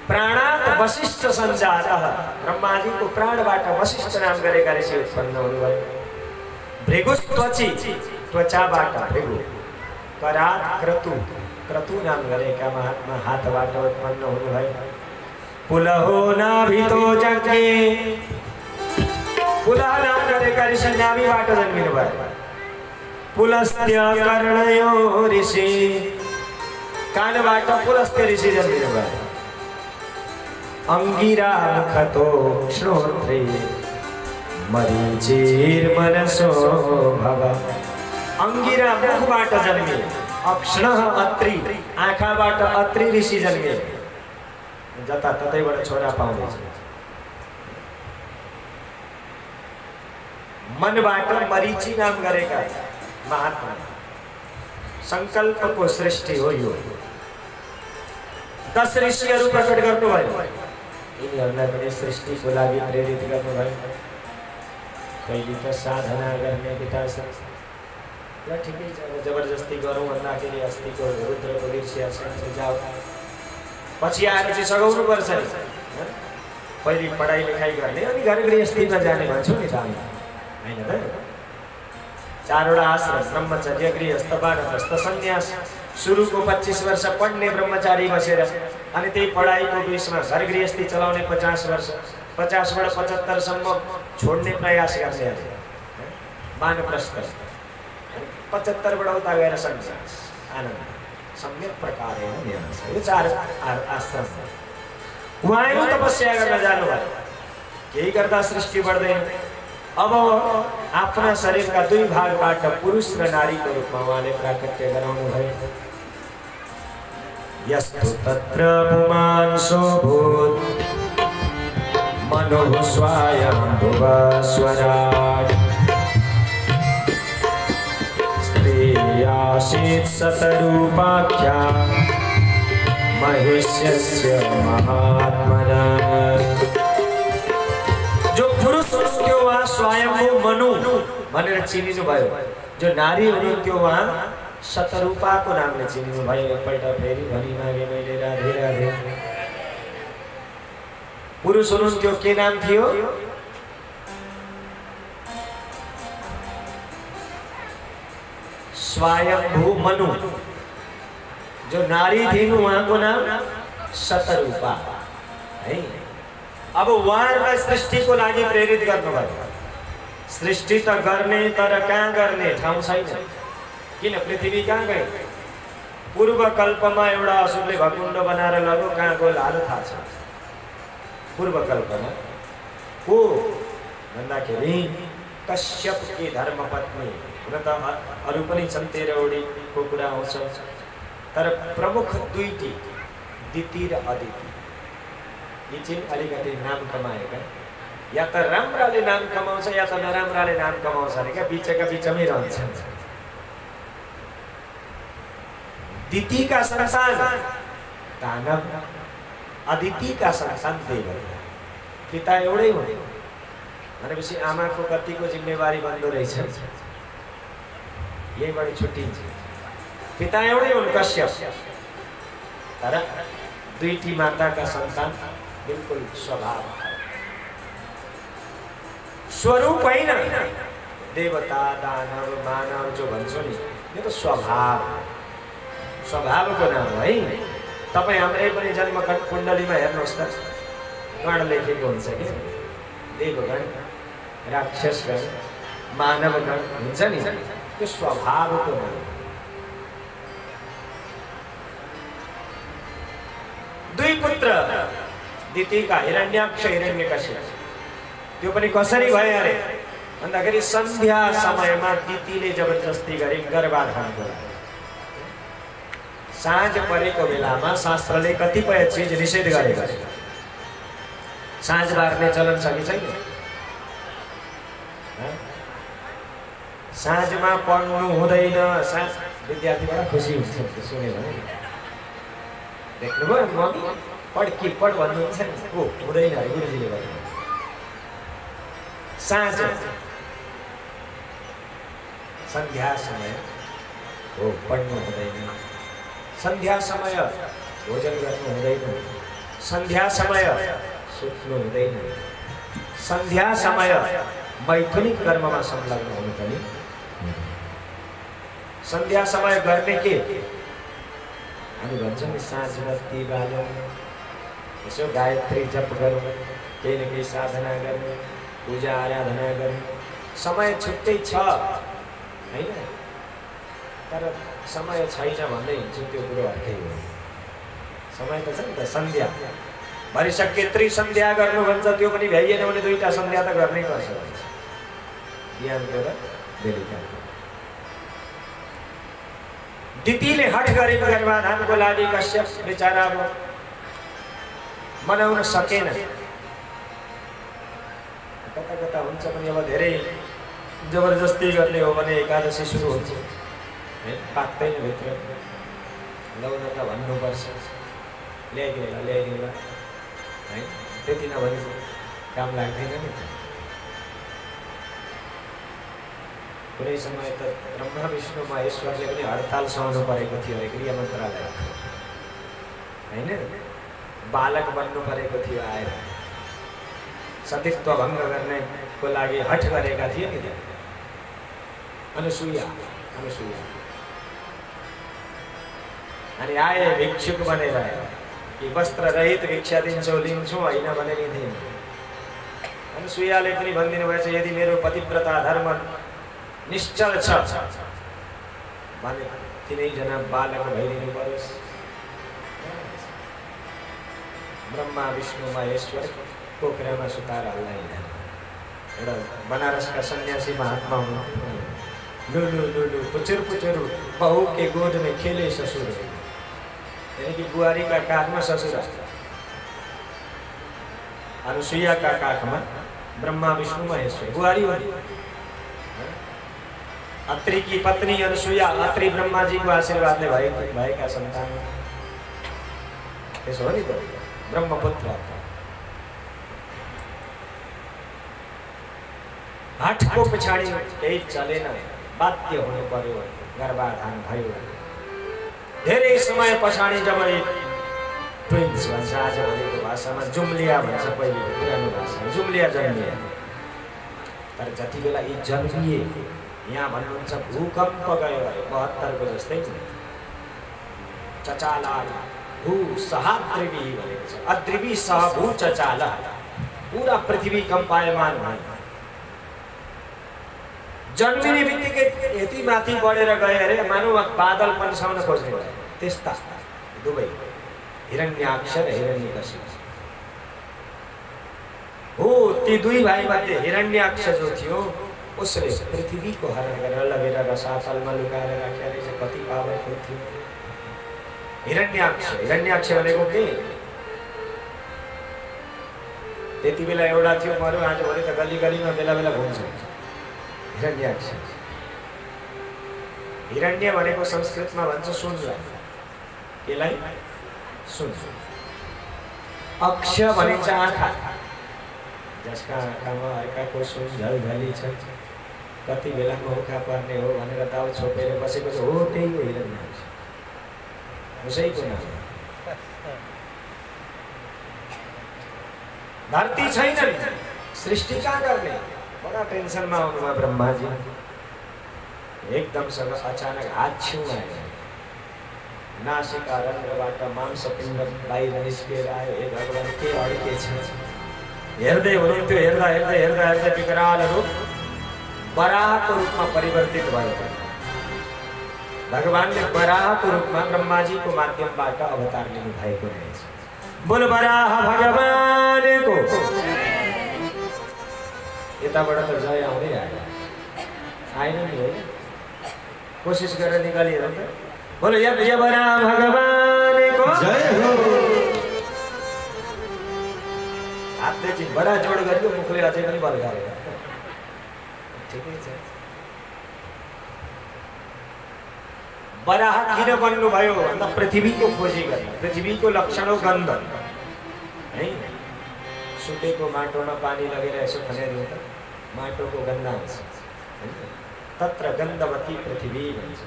प्राणात् वसिष्ठ सञ्जातः, ब्रह्माजीको प्राणबाट वसिष्ठ नाम गरेका ऋषि उत्पन्न हुनुभयो। भृगुस्त्वचि, त्वचाबाट भृगु। करात् क्रतु, क्रतु नाम गरेका महात्मा हातबाट उत्पन्न हुनुभयो। पुलहो नाभितो जज्ञे, पुलह नाम गरेका ऋषि नाभिबाट जन्मिनु भयो। पुलस्त्य कर्णयो ऋषि, कानबाट पुलस्त्य ऋषि जन्मिनु भयो। अंगिरा मुखतो श्रोत्रे मरीचिर्मनसो भव। अंगिरा मुखबाट जन्मे। अक्ष्णः अत्रि, आँखाबाट अत्रि ऋषि जन्मे। जताततैबाट छोरा पाउँदैछ। मनबाट मरीचि नाम गरेका महात्मा। संकल्पको सृष्टि हो यो। 10 ऋषिहरू प्रकट गर्नुभयो। यिनीहरूलाई पनि सृष्टिको लागि प्रेरित गर्नुभयो। कहिले त साधना गर्ने विकास ल ठिकै छ, जबरजस्ती गरौँ भन्दाखेरि अस्तिको रुद्रको ऋषि जाऊ, पछि आएर चाहिँ सघाउनु पर्छ नि। पहिले पढाइ लेखाइ गर्ने अनि घर गृहस्थीमा जाने भन्छौँ नि त हैन त। 4वटा आश्रम, ब्रह्मचर्य, गृहस्थ, वानप्रस्थ, सन्यास। सुरुको 25 वर्ष पढ्ने ब्रह्मचारी बसेर अनि त्यही पढाइको बिचमा घर गृहस्थी चलाउने 50 वर्ष, 50बाट 75 सम्म छोड्ने प्रयास गर्ने अरे वानप्रस्थ 75बाट उता गएर सन्यास आनन्द सम्यक प्रकारले न्यास यो 4 आश्रम उहाँहरू तपस्या गर्न जानुभयो केही गर्दा सृष्टि बढ्दैन अब आफ्ना शरीरका 2 भागबाट पुरुष र नारीको रूपमा उहाँले प्राकट्य गराउनु भयो यस्तो तत्र पुमांसो भूत मनोः स्वयंभुव स्वराट् स्त्रियासीत् शतरूपाख्या महिष्यस्य महात्मनः जो पुरुष हुनुहुन्थ्यो उहाँ स्वयंभू मनु भनेर चिनिनु भयो जो नारी हुनुहुन्थ्यो उहाँ शतरूपाको नामले चिनिनु भयो एकपल्ट फेरि भनी मागे मैले राधे राधे पुरुष हुनुहुन्थ्यो के नाम थियो स्वयंभू मनु जो नारी थिइन् उहाँको नाम शतरूपा है अब उहाँहरूलाई सृष्टिको लागि प्रेरित गर्नुभयो सृष्टि त गर्ने तर कहाँ गर्ने ठाउँ छैन किन पृथ्वी कहाँ गयो पूर्व कल्पमा एउटा असुरले भकुण्ड बनाएर लग्यो कहाँ गयो हाल थाहा छ पूर्व कल्पमा को भन्दाखेरि कश्यपकी धर्मपत्नी हुन त अरू पनि छन् 13वटीको कुरा आउँछ तर प्रमुख 2टी दिति र अदिति यी चाहिँ अलिकति नाम कमाएका या त राम्राले नाम कमाउँछ या त नराम्राले नाम कमाउँछ अरे क्या बिचका बिचमै रहन्छन् दितिका सन्तान दानव अदितिका सन्तान देवता पिता एउटै हुने भनेपछि आमाको कतिको जिम्मेवारी बन्दो रहेछ यहीबाट छुट्टिन्छ पिता एउटै हुन् कश्यप तर 2टी माताका सन्तान बिल्कुल स्वभाव स्वरूप होइन देवता दानव मानव जो भन्छौ नि यो त स्वभावको नाम हो है तपाईँ हाम्रै पनि जन्म कुण्डलीमा हेर्नुहोस् त गण लेखेको हुन्छ कि देवगण राक्षसगण मानवगण हुन्छ नि त्यो स्वभावको नाम 2 पुत्र दितिका हिरण्याक्ष हिरण्यकशिप त्यो पनि कसरी भयो अरे भन्दाखेरि सन्ध्या समयमा दितिले जबरजस्ती गरी गर्भाधानको लागि साँझ परेको बेलामा शास्त्रले कतिपय चीज निषेध गरेको छ साँझ बार्ने चलन छ कि छैन साँझमा पढ्नु हुँदैन विद्यार्थी बडा खुसी हुन्छ सुने भने देख्नुभयो मम्मी पढ कि पढ भन्नुहुन्छ नि हो हुँदैन अरे गुरुजीले भन्नु साँझ सन्ध्या समय हो पढ्नु हुँदैन सन्ध्या समय भोजन गर्नु हुँदैन सन्ध्या समय सुत्नु हुँदैन सन्ध्या समय मैथुनिक कर्ममा संलग्न हुनु पनि सन्ध्या समय गर्ने के हामी भन्छौँ नि साँझ बत्ती बालौँ यसो गायत्री जप गरौँ केही न केही साधना गरौँ पूजा आराधना गरौँ समय छुट्टै छ होइन तर समय छैन भन्दै हिँड्छु त्यो कुरो अर्कै हो समय त छ नि त सन्ध्या भरिसके त्रिसन्ध्या गर्नु भन्छ त्यो पनि भ्याइएन भने 2टा सन्ध्या त गर्नै पर्छ भन्छ बिहानको र बेलुकाको दितिले हठ गरेको गर्भाधानको लागि कश्यप बेचारा मनाउन सकेन कता कता हुन्छ पनि अब धेरै जबरजस्ती गर्ने हो भने एकादशी सुरु हुन्छ पाक्दैन भित्र लौन त भन्नुपर्छ ल्याइदिनु है त्यति नभने काम लाग्दैन नि कुनै समय त ब्रह्मा विष्णु महेश्वरले पनि हडताल सहनु परेको थियो अरे गृह मन्त्रालय होइन बालक बन्नु परेको थियो आएर सतीत्व भङ्ग गर्नेको लागि हठ गरेका थिए नि अनुसुया अनि आए भिक्षुक बनेर कि वस्त्र रहित भिक्षा दिन्छौ लिन्छौ होइन भने लिँदैन अनुसुयाले पनि भनिदिनु भएछ यदि मेरो पतिव्रता धर्म निश्चल छ भने तिनैजना बालक भइदिनु परोस्। ब्रह्मा विष्णु महेश्वर पोखरामा सुताएर हल्लाइन्छ। एउटा बनारसका सन्यासी महात्मा हुनुहुन्थ्यो। लुलु लुलु पुचुर पुचुर बहू के गोद में खेले ससुर, यानी कि बुहारी का काखमा ससुर, अनुसुईया का काखमा ब्रह्मा विष्णु महेश्वर बुहारी होनी। अत्रि की पत्नी अनुसुईया अत्रि ब्रह्मा जी को आशीर्वाद ले भाई का संतान त्यसो हो नि त, ब्रह्मपुत्र। हाटको पछाडि केही चलेन, बाध्य हुनु पर्यो, गर्भाधान भयो। धेरै समय पछाडि जब ट्विन्स भन्छ आजभोलिको भाषामा, जुम्लिया भन्छ पहिलेको पुरानो भाषामा, जुम्लिया जन्मिए। तर जति बेला यी जन्मिए यहाँ भन्नुहुन्छ भूकम्प गयो 72 को जस्तै चचाला भू सहाद्रिवी भनेको छ। अद्रिवी सह भू चचाला, पूरा पृथ्वी कम्पायमान भयो। जन्मिने बित्तिकै यति माथि बढेर गए अरे मानव बादल पन्साउन खोज्ने भयो। त्यस्ता दुवै हिरण्याक्ष र हिरण्यकशिप हो। ती दुई भाइ मध्ये हिरण्याक्ष जो थियो उसले पृथ्वीको हरण गरेर लगेर रसातलमा लुकाएर राखेर चाहिँ कति पावरफुल थियो हिरण्याक्ष। हिरण्याक्ष भनेको के? त्यति बेला एउटा थियो, मरु आजभोलि त गल्ली गल्लीमा बेला बेला घुम्छ हिरण्याक्ष। हिरण्य भनेको संस्कृतमा भन्छ सुनलाई, केलाई सुन। अक्ष भनिन्छ आँखा, जसका आँखामा अर्काको सुन झलझली छ, कति बेला मौका पर्ने हो भनेर दाउ छोपेर बसेको छ, हो त्यही हो हिरण्याक्ष। उसैको नाम। धरती छैन, सृष्टि कहाँ गर्ने? बडा टेन्सनमा आउनुभयो ब्रह्माजी। एकदमसँग अचानक हात छेउमा नासिका रन्ध्रबाट मांसपिण्ड बाहिर निस्केर आयो। हे भगवान्, के अड्के छ? हेर्दै हुनुहुन्थ्यो, हेर्दा हेर्दै हेर्दा हेर्दै विकराल रूप वराहको रूपमा परिवर्तित भयो। भगवानले वराहको रूपमा ब्रह्माजीको माध्यमबाट अवतार लिनु भएको रहेछ। बोल वराह भगवानको। यताबाट त जय आउँदै आयो, आएन नि हो? कोसिस गरेर निकालिएर त बोलो या वराह भगवानको जय हो। हातले चाहिँ बडा जोड गरेको, मुखले अझै पनि बल्काएर ठिकै छ। वराह किन बन्नुभयो भन्दा पृथ्वीको खोजी गर्न। पृथ्वीको लक्षण हो गन्ध है। सुकेको माटोमा पानी लगेर यसो खनेर त माटोको गन्ध आउँछ, तत्र गन्धवती पृथ्वी भन्छ।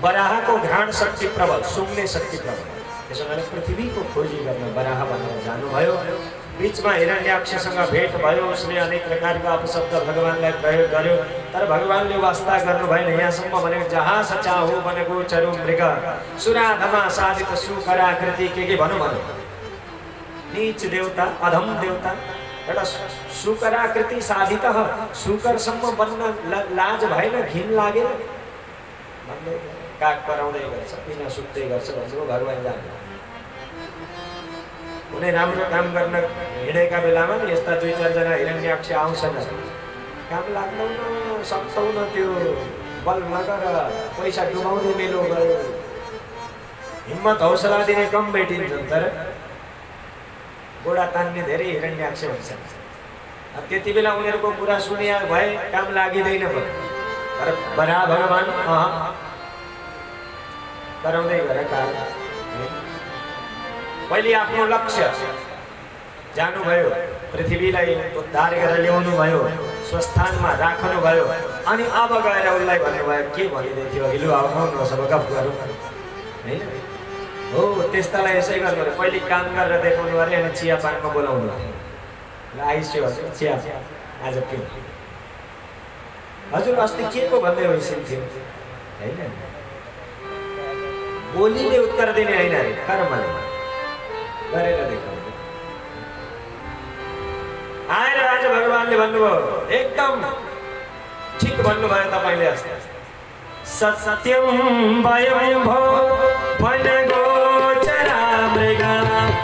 वराहको घ्राण शक्ति प्रबल, सुँघ्ने शक्ति प्रबल। त्यसो भने पृथ्वीको खोजी गर्न वराह भनेर जानुभयो। बीचमा हिरण्याक्षसँग भेट भयो। उसले अनेक प्रकारका अपशब्द भगवानलाई प्रयोग गर्यो, तर भगवानले वास्ता गर्नु भएन। यहाँसम्म भनेको जहाँ सचाहु भनेको चरु मृग सुराधमा साधित सुकराकृति के भनौँ भनौँ, नीच देवता अधम देवता, एउटा सुकराकृति साधित सुकरसम्म बन्न लाज भएन, घिन लागेन भन्दै काग कराउँदै गर्छ, पिना सुत्दै गर्छ भन्छु भगवान जान्नु। कुनै राम्रो काम गर्न हिँडेका बेलामा नि यस्ता 2-4 जना हिरण्याक्ष आउँछन्। काम लाग्दैन, सक्दैन, त्यो बल नगर, पैसा डुबाउने मेलो गयो, हिम्मत हौसला दिने कम भेटिन्छन्, तर गोडा तान्ने धेरै हिरण्याक्ष हुन्छन्। त्यति बेला उनीहरूको कुरा सुनिया भए काम लागिँदैन पनि। तर वराह भगवान कराउँदै गएर काम पहिले आफ्नो लक्ष्य जानुभयो, पृथ्वीलाई उद्धार गरेर ल्याउनु भयो, स्वस्थानमा राख्नु भयो। अनि अब गएर उसलाई भन्नुभयो, के भनिँदै थियो हिलो आउनु सब गफ गरौँ होइन हो। त्यस्तालाई यसै गर्नु पऱ्यो, पहिले काम गरेर देखाउनु अरे, अनि चिया पानमा बोलाउनु ल आइसक्यो हजुर चिया आज पिउँ। हजुर अस्ति के को भन्दै होइसिन्थ्यो होइन, बोलीले उत्तर दिने होइन अरे, कर्मले गरेर देखाउने। आएर आज भगवानले भन्नुभयो एकदम ठिक भन्नुभयो तपाईले सत्यम वयं भो वनगोचरा मृगा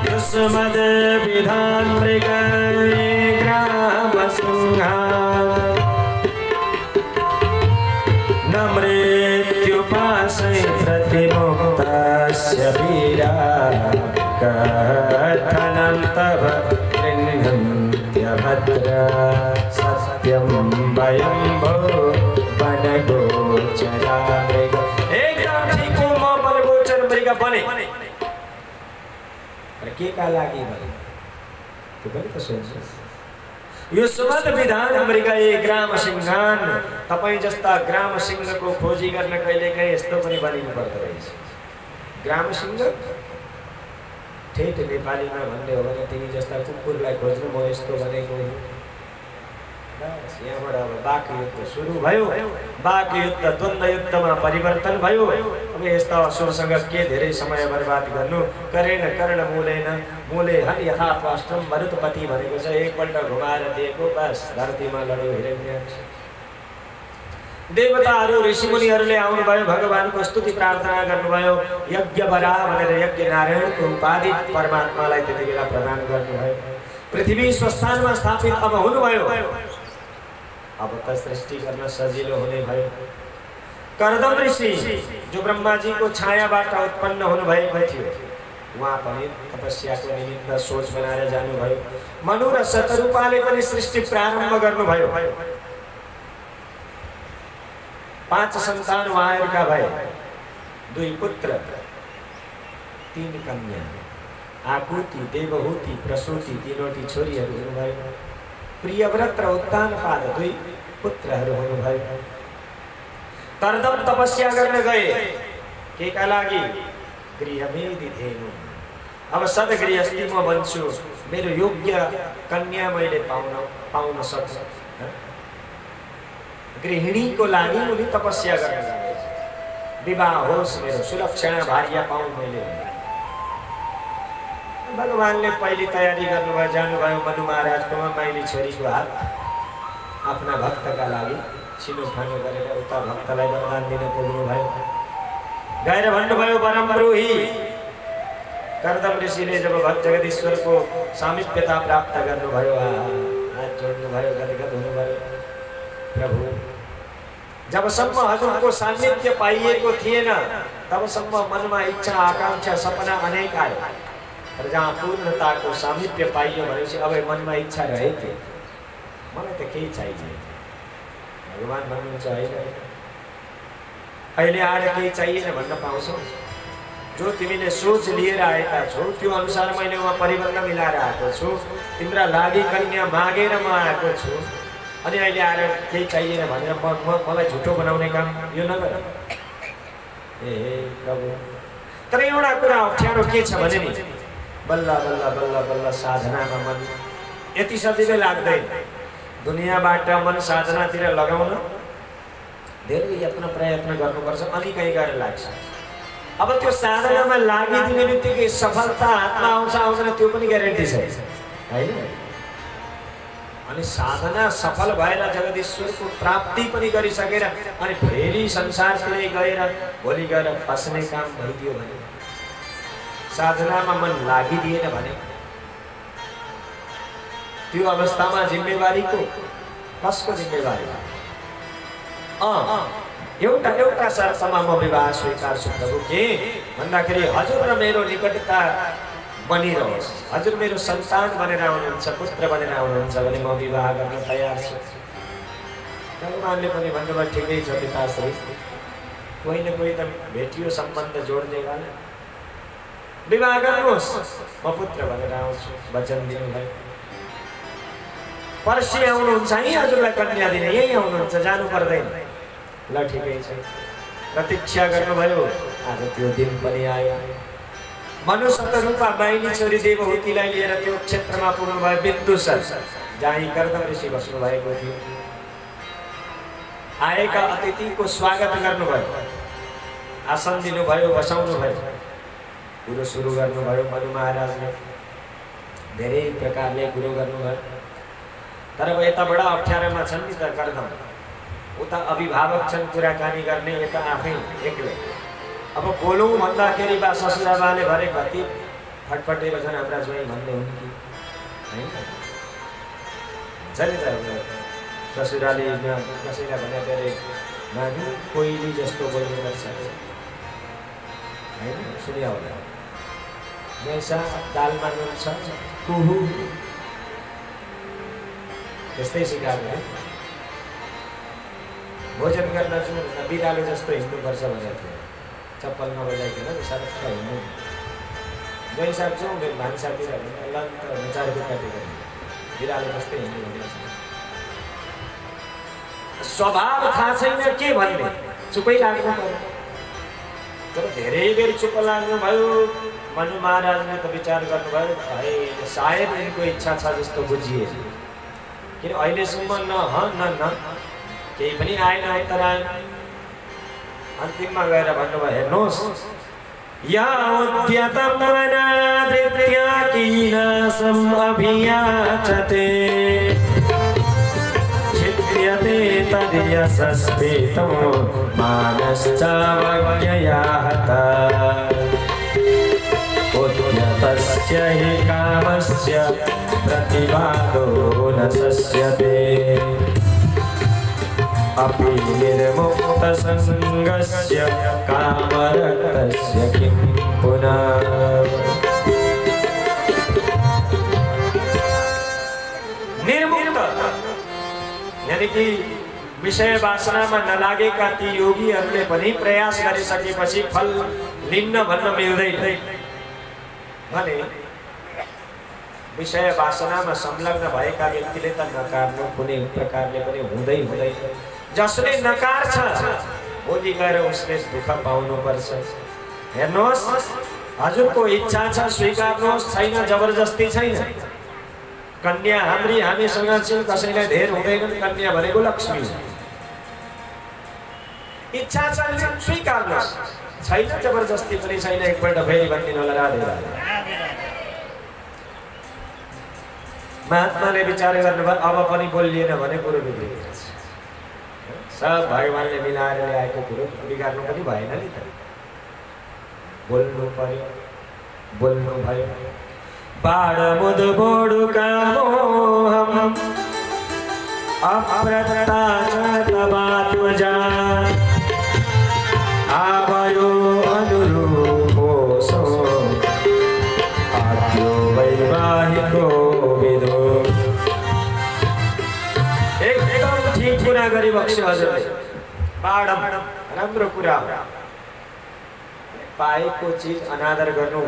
युष्मद् विधान मृगा ग्राम सिंहा न मृत्युपाशै प्रतिमुक्तस्य वीरा कथनं तव गृह्णन्त्यभद्रा सत्यं वयं भो वनगोचरा मृगा एकदम ठीक हो म वनगोचर मृगा बने र के का लागि भने त्यो पनि त सोच्नुस् यो सुमत विधान मृगा ए ग्राम सिंहान तपाई जस्ता ग्राम सिंहको खोजी गर्न कहिलेकाहीँ यस्तो पनि बनिनु पर्दो रहेछ ग्राम सिंह ठेट नेपालीमा भन्ने हो भने तिमी जस्ता कुकुरलाई खोज्नु म यस्तो भनेको हो बस यहाँबाट अब बाक युद्ध सुरु भयो बाक युद्ध द्वन्द्व युद्धमा परिवर्तन भयो अब यस्ता असुरसँग के धेरै समय बर्बाद गर्नु करेण कर्ण मूलेन मूले हल यथात्वाष्ट्रम मरुतपति भनेको छ एकपल्ट घुमाएर दिएको बस धरतीमा लड्यो हिरण्याक्ष देवताहरू ऋषिमुनिहरूले आउनुभयो भगवानको स्तुति प्रार्थना गर्नुभयो यज्ञ बरा भनेर यज्ञ नारायणको उपाधि परमात्मालाई त्यतिबेला प्रदान गर्नुभयो पृथ्वी स्वस्थानमा स्थापित अब हुनुभयो अब त सृष्टि गर्न सजिलो हुने भयो कर्दम ऋषि जो ब्रह्माजीको छायाबाट उत्पन्न हुनुभएको थियो उहाँ पनि तपस्याको निमित्त सोच बनाएर जानुभयो मनु र शतरूपाले पनि सृष्टि प्रारम्भ गर्नुभयो 5 सन्तान उहाँहरूका भए 2 पुत्र 3 कन्या आकुति देवहूति प्रसूति 3वटी छोरीहरू हुनुभयो प्रियव्रत र उत्तानपाद 2 पुत्रहरू हुनुभयो कर्दम तपस्या गर्न गए के का लागि गृहमेदि धेनु अब सद्गृहस्थी म बन्छु मेरो योग्य कन्या मैले पाउन सक्छु गृहिणीको लागि उनी तपस्या गर्न गए विवाह होस् मेरो सुलक्षणा भार्या पाउँ मैले भगवानले पहिले तयारी गर्नुभयो जानुभयो मनु महाराजकोमा माइली छोरीको हात आफ्ना भक्तका लागि छिनोफानो गरेर उता भक्तलाई वरदान दिन पुग्नुभयो गएर भन्नुभयो वरम ब्रूहि कर्दम ऋषिले जब भक्त जगदीश्वरको सामिप्यता प्राप्त गर्नुभयो हात जोड्नुभयो गदगद हुनुभयो प्रभु जबसम्म हजुरको सान्निध्य पाइएको थिएन तबसम्म मनमा इच्छा आकांक्षा सपना अनेक आए तर जहाँ पूर्णताको सामिप्य पाइयो भनेपछि अब मनमा इच्छा रहेको मलाई त केही चाहिए भगवान भन्नुहुन्छ होइन अहिले आएर केही चाहिएन भन्न पाउँछौ जो तिमीले सोच लिएर आएका छौ त्यो अनुसार मैले वहाँ परिबन्ध मिलाएर आएको छु तिम्रा लागि कन्या मागेर म आएको छु अनि अहिले आएर केही चाहिएन भनेर मलाई झुटो बनाउने काम यो नगर ए प्रभु तर एउटा कुरा अप्ठ्यारो के छ भने नि बल्ल बल्ल बल्ल बल्ल साधनामा मन यति सजिलै लाग्दैन दुनियाँबाट मन साधनातिर लगाउन धेरै यत्न प्रयत्न गर्नुपर्छ अनि कहीँ गएर लाग्छ अब त्यो साधनामा लागिदिने बित्तिकै सफलता हातमा आउँछ आउँदैन त्यो पनि ग्यारेन्टी छ हैन अनि साधना सफल भएर जगदीश्वरको प्राप्ति पनि गरिसकेर अनि फेरि संसारतिरै गएर भोलि गएर फस्ने काम भइदियो भने साधनामा मन लागिदिएन भने त्यो अवस्थामा जिम्मेवारीको कसको जिम्मेवारी एउटा शर्तमा म विवाह स्वीकार्छु प्रभु के भन्दाखेरि हजुर र मेरो निकटता बनिरहोस् हजुर मेरो सन्तान बनेर आउनुहुन्छ पुत्र बनेर आउनुहुन्छ भने म विवाह गर्न तयार छु भगवानले पनि भन्नुभयो ठिकै छ पिताश्री कोही न कोही त भेटियो सम्बन्ध जोड्ने वाला विवाह गर्नुहोस् म पुत्र बनेर आउँछु वचन दिनुभयो पर्सि आउनुहुन्छ यही हजुरलाई कन्या दिने यही आउनुहुन्छ जानु पर्दैन ल ठिकै छ प्रतीक्षा गर्नुभयो आज त्यो दिन पनि आयो मनुष्य रूपा माइली छोरी देवहूतिलाई लिएर त्यो क्षेत्रमा पुग्नुभयो बिन्दुसर जहाँ कर्दम ऋषि बस्नु भएको थियो आएका अतिथिको स्वागत गर्नुभयो आसन दिनुभयो बसाउनुभयो कुरो सुरु गर्नुभयो मनु महाराजले धेरै प्रकारले कुरो गर्नुभयो तर अब यता बडा अप्ठ्यारोमा छन् नि त गर्दम उता अभिभावक छन् कुराकानी गर्ने यता आफै एक्लै अब बोलौँ भन्दाखेरि बा ससुराबाले भरे कति फटफटेर छन् हाम्रा ज्वाइँ भन्ने हुन् कि हैन छ नि त ससुराले कसैलाई भने धेरै मानु कोइली जस्तो बोल्ने गर्छ हैन सुन्या होला जैसा दालमा नुन छ कुहु त्यस्तै सिकाएको है भोजन गर्न जाउँ भन्दा बिरालो जस्तो हिँड्नुपर्छ भनेको थियो चप्पल नबजाइकन सरक्क हिँड्नु जहीँ सक्छौँ भान्सातिर लन्त चार काटेर बिरालो जस्तै हिँड्नु भनेको स्वभाव थाहा छैन के भन्ने चुपै लाग्नु पर्यो तर धेरै बेर चुप लाग्नुभयो मनु महाराजले त विचार गर्नुभयो है सायद यिनको इच्छा छ जस्तो बुझिए किन अहिलेसम्म न केही पनि आएन उत्तर आएन अन्तिममा गएर भन्नुभयो हेर्नुहोस् या उद्यतं वनादृत्या कीनासम् अभियाचते छिद्यते तद्यशस्थितो मानश्चावज्ञया हतः उद्यतस्य हि कामस्य प्रतिवादो न शस्यते अपि निर्मुक्तसङ्गस्य कामरक्तस्य किं पुनः निर्मुक्त यानी कि विषय वासनामा नलागेका ती योगीहरूले पनि प्रयास गरिसकेपछि फल लिन्न भन्न मिल्दैन भने विषय वासनामा संलग्न भएका व्यक्तिले त नकार्नु कुनै प्रकारले पनि हुँदैन जसले नकार्छ भोलि गएर उसले दुःख पाउनुपर्छ हेर्नुहोस् हजुरको इच्छा छ स्वीकार्नुहोस् छैन जबरजस्ती छैन कन्या हामीसँग चाहिँ कसैलाई धेर हुँदैन कन्या भनेको लक्ष्मी इच्छा छ स्वीकार्नुहोस् छैन जबरजस्ती पनि छैन एकपल्ट फेरि भनिदिनु होला राधे राधे महात्माले विचार गर्नुभयो अब पनि बोलिएन भने कुरो बिग्रिन्छ सब भगवानले मिलाएर ल्याएको कुरो बिगार्नु पनि भएन नि त बोल्नु पर्यो बोल्नु भयो बाडमुद बोडु कामोहम अप्रत्याचतवात्मजा आवयो अनुरूपोऽसो आद्यो वैवाहिको विदो एकदम ठीक कुरा गरी बक्स्यो हजुरले बाडम राम्रो कुरा हो पाएको चिज अनादर गर्नु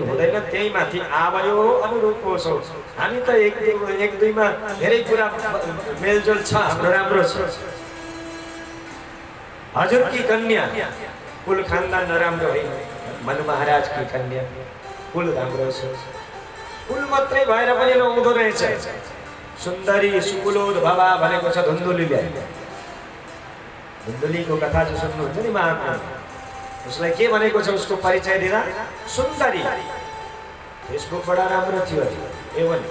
हुँदैन त्यही माथि आवयो अनुरूप होस् हामी त एक दुईमा धेरै कुरा मेलजोल छ हाम्रो राम्रो छ हजुर की कन्या कुल खानदान नराम्रो होइन मनु महाराज की कन्या कुल राम्रो छ कुल मात्रै भएर पनि नहुँदो रहेछ सुन्दरी सुकुलोद भवा भनेको छ धुन्दुलीले धुन्दुलीको कथा जो सुन्नुहुन्छ नि महात्मा उसलाई के भनेको छ उसको परिचय दिँदा सुन्दरी फेसबुकबाट राम्रो थियो एवं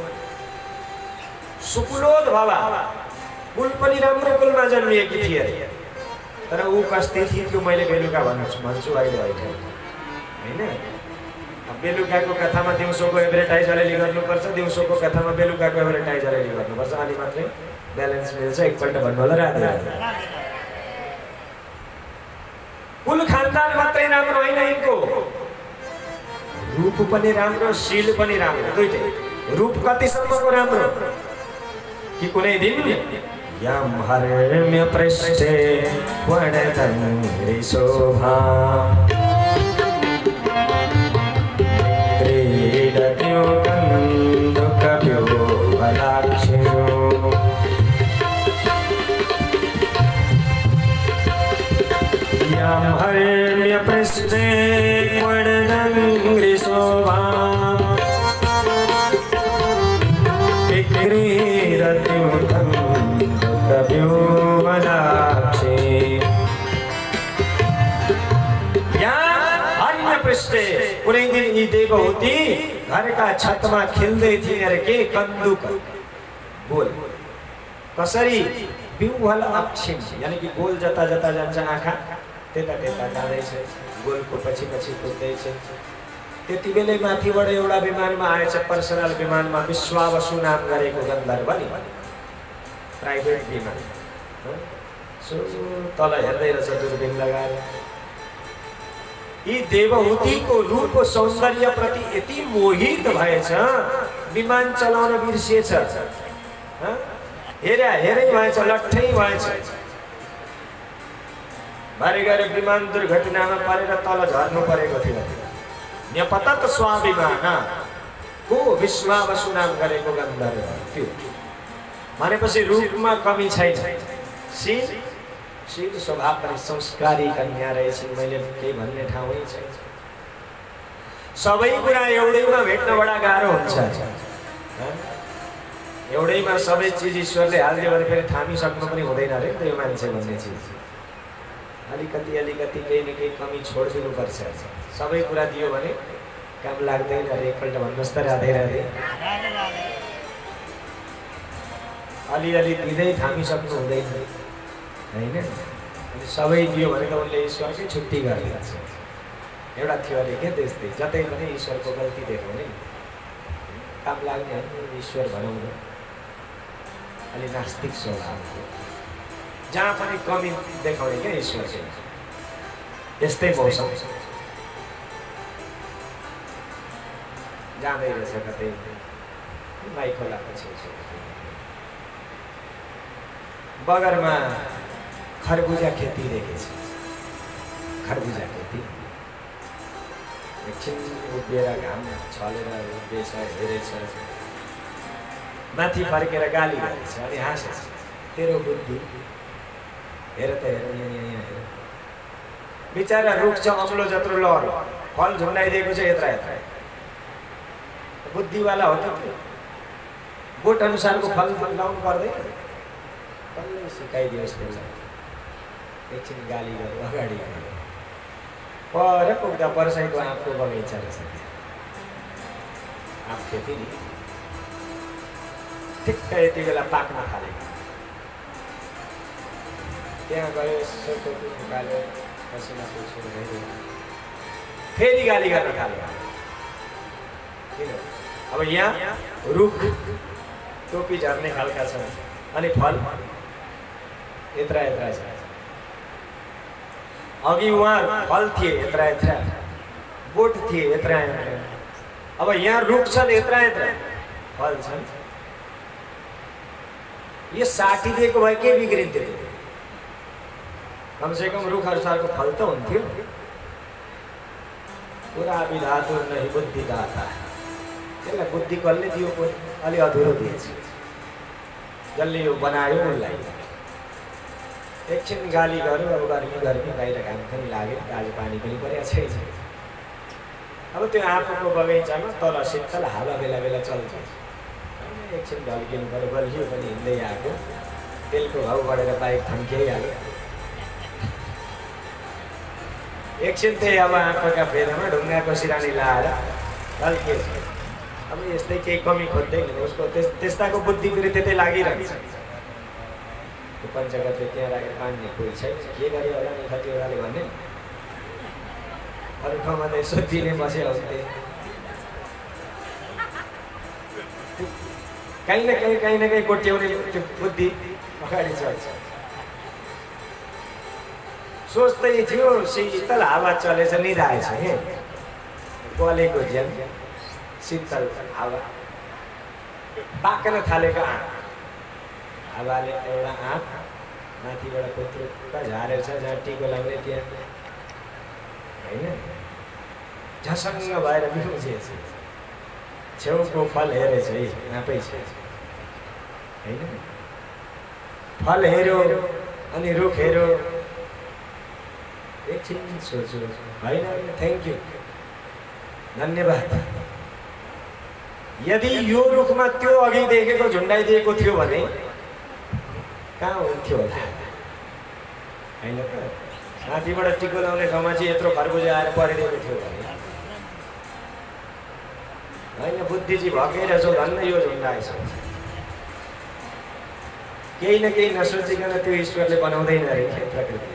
सुकुलोद भवा कुल पनि राम्रो कुलमा जन्मिएकी थिए तर ऊ कस्तै थिए त्यो मैले बेलुका भन्छु अहिले होइन बेलुकाको कथामा दिउँसोको एडभर्टाइज अलिअलि गर्नुपर्छ दिउँसोको कथामा बेलुकाको एडभर्टाइज अलिअलि गर्नुपर्छ अनि मात्रै ब्यालेन्स मिल्छ एकपल्ट भन्नु होला राधे कुल खानदान मात्रै राम्रो होइन यिनको रूप पनि राम्रो शील पनि राम्रो दुईटै रूप कतिसम्मको राम्रो कि कुनै दिन यम हर्म्य पृष्ठे वर्णतन् शोभा क्रीडत्यो कन्दुकव्यो बलाक्ष्यो यम हर्म्य पृष्ठे वर्णतन् शोभा क्रीडत्यो कन्दुकव्यो बलाक्ष्यो कुनै दिन यी देवहूति घरका छतमा खेल्दै थिए अरे के कन्दुक बोल कसरी बिउहल अक्षिम यानी कि गोल जता जता जान्छ आँखा त्यता त्यता जाँदैछ गोलको पछि पछि कुद्दैछ। त्यति बेलै माथिबाट एउटा विमानमा आएछ पर्सनल विमानमा विश्वावसु नाम गरेको गन्धर्व नि प्राइभेट विमान सो तल हेर्दै रहेछ दूरबीन लगाएर। यी देवहूतिको रूप सौन्दर्य प्रति यति मोहित भएछ विमान चलाउन बिर्सिएछ। हेरे हेरै भएछ लट्ठै भएछ। बारे गएर विमान दुर्घटनामा परेर तल झर्नु परेको थियो। न्यपतत स्वाभिमान को विश्वावसु नाम गरेको गन्धर्व थियो। भनेपछि रूपमा कमी छैन। शील स्वभाव पनि संस्कारी कन्या रहेछ। मैले केही भन्ने ठाउँै छैन। सबै कुरा एउटैमा भेट्न बडा गाह्रो हुन्छ। एउटैमा सबै चिज ईश्वरले हाल्दियो भने फेरि थामिसक्नु पनि हुँदैन अरे त्यो मान्छे भन्ने चिज। अलिकति अलिकति केही न केही कमी छोडिदिनुपर्छ। सबै कुरा दियो भने काम लाग्दैन अरे। एकपल्ट भन्नुहोस् त राधे राधे। अलिअलि दिँदै थामिसक्नु हुँदैन होइन। अनि सबै दियो भने त उनले ईश्वरकै छुट्टी गरिदिन्छ। एउटा थियो अरे के त्यस्तै जतै पनि ईश्वरको गल्ती देखाउने काम लाग्ने ईश्वर भनौँ न। अलि नास्तिक स्वभाव जहाँ पनि कमी देखाउने क्या ईश्वर चाहिँ। यस्तै मौसम जाँदै रहेछ कतै माइ खोलाको छेउछेउ बगरमा खरबुजा खेती देखेछ। खरबुजा खेती एकछिन उभिएर घाम छलेर उभिएछ हेरेछ माथि फर्केर गाली गरेछ अनि हाँसेछ। तेरो बुद्धि हेर त हेर यहाँ हेर बिचारा रुख छ अम्लो जत्रो लहर फल झुन्डाइदिएको छ यत्रा यत्रा। बुद्धिवाला हो त त्यो। बोट अनुसारको फल लाउनु पर्दैन। कसले सिकाइदियोस् त्यसलाई। एकछिन गाली गरेर अगाडि पर पुग्दा पर्साईको आँपको बगैँचा रहेछ। आँप खेती नि ठिक्क यति बेला पाक्न थालेको। त्यहाँ गयो यसो टोपी निकाल्यो पसिना पुछ्यो फेरि गाली गर्न थाल्यो। किन अब यहाँ रुख टोपी झर्ने खालका छन् अनि फल यत्रा यत्रा छ। अघि उहाँ फल थिए यत्रा यत्रा बोट थिए यत्रा यत्रा। अब यहाँ रुख छन् यत्रा यत्रा फल छन्। यो साटिदिएको भए के बिग्रिन्थ्यो। कमसेकम रुख अनुसारको फल त हुन्थ्यो। पुरा विधातु नहीं बुद्धि दाता। त्यसलाई बुद्धि कसले दियो अलि अधुरो दिएछ। जसले यो बनायो उसलाई एकछिन गाली गर्यो। अब गर्मी गर्मी बाहिर घाम पनि लाग्यो आज पानी पनि परेको छैन। अब त्यो आँपको बगैँचामा तल शीतल हावा बेला बेला चल्छ। एकछिन ढल्किनु पऱ्यो। बलियो पनि हिँड्दै आएको तेलको भाउ बढेर बाइक थन्किहाल्यो। एकछिन त्यही अब आँखाका फेरमा ढुङ्गाको सिरानी लाएर ढल्किएछ। अब यस्तै केही कमी खोज्दैन उसको। त्यस्ताको बुद्धि फेरि त्यतै लागिरहन्छ। त्यो पञ्चगतले त्यहाँ राखेर पानी कोही छैन के गरे होला नि कतिवटाले भन्ने। अरू ठाउँमा त यसो दिने बसे हुन्थे। कहीँ न कहीँ कोट्याउने त्यो बुद्धि अगाडि चल्छ। सोच्दै थियो शीतल हावा चलेछ निधाएछ के गलेको ज्यान शीतल हावा पाक्न थालेको आँप। हावाले एउटा आँप माथिबाट कोत्रुक्क झारेर छ जहाँ टिको लाग्ने त्यहाँ होइन झसङ्ग भएर बिउजेछ। छेउको फल हेरेछ है आँपै छ होइन। फल हेऱ्यो अनि रुख हेऱ्यो। एकछिन सोच्यो होइन थ्याङ्क यू धन्यवाद। यदि यो रुखमा त्यो अघि देखेको झुन्डाइदिएको थियो भने कहाँ हुन्थ्यो होला होइन त। माथिबाट टिको लाउने ठाउँमा चाहिँ यत्रो खरबुजा आएर परिदिएको थियो भने होइन। बुद्धि चाहिँ भकेर छौ धन्न यो झुन्डाएछ। केही न केही नसोचिकन त्यो ईश्वरले बनाउँदैन अरे प्रकृति।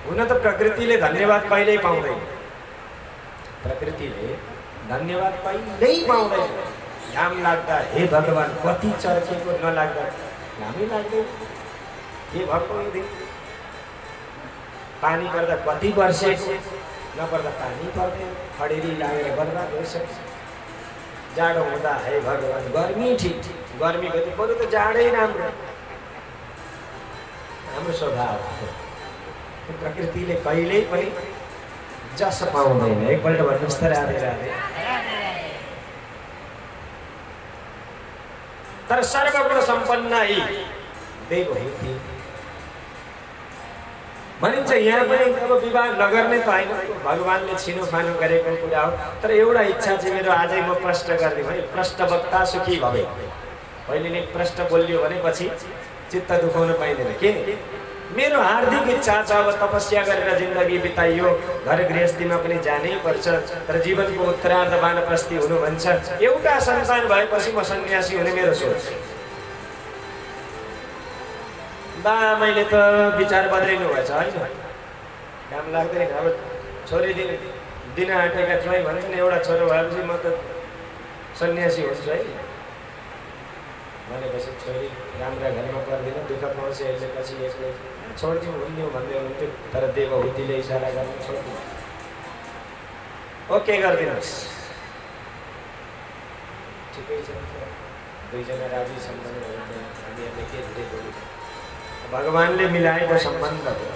हुन त प्रकृतिले धन्यवाद कहिल्यै पाउँदैन, प्रकृतिले धन्यवाद कहिल्यै पाउँदैन। घाम लाग्दा हे भगवान् कति चर्केको, नलाग्दा घामै लाग्दैन, के भएको यो दिन। पानी पर्दा कति वर्षेको, नपर्दा पानी पर्दैन, खडेरी लागेर बर्बाद भइसक्छ। जाडो हुँदा हे भगवान् गर्मी ठिक, गर्मी भयो बरु त जाडै राम्रो। हाम्रो स्वभाव प्रकृतिले कहिल्यै पनि जस पाउँदैन। एकपल्ट भन्नुहोस् त राधे राधे। तर सर्वगुण सम्पन्न देव हुन्थे भनिन्छ। यहाँ पनि अब विवाह नगर्ने त होइन, भगवान्ले छिनोफानो गरेको कुरा हो। तर एउटा इच्छा चाहिँ मेरो आजै म प्रष्ट गरिदिउँ है। प्रष्ट वक्ता सुखी भवे। पहिले नै प्रष्ट बोलियो भनेपछि चित्त दुखाउन पाइँदैन। के मेरो हार्दिक इच्छा छ अब तपस्या गरेर जिन्दगी बिताइयो, घर गृहस्थीमा पनि जानै पर्छ। तर जीवनको उत्तरार्ध वानप्रस्थी हुनु भन्छ। एउटा सन्तान भएपछि म सन्यासी हुने मेरो सोच। बा मैले त विचार बदलिनु भएछ होइन, काम लाग्दैन। अब छोरी दिन आँटेका ज्वाइँ भन्छन् एउटा छोरो भएपछि म त सन्यासी हुन्छु है भनेपछि छोरी राम्रा घरमा पर्दैन, दुःख पाउँछ। यसले पछि यसले छोडिदिउँ हुन्थ्यो भन्दै हुन्थ्यो, तर देवहुतीले इसारा गर्न छोडिदिउँ। ओके गरिदिनुहोस्, ठिकै छ। दुईजना राजी छन् भने हामीहरूले के धेरै बोल्नु। भगवान्ले मिलाएको सम्बन्ध हो।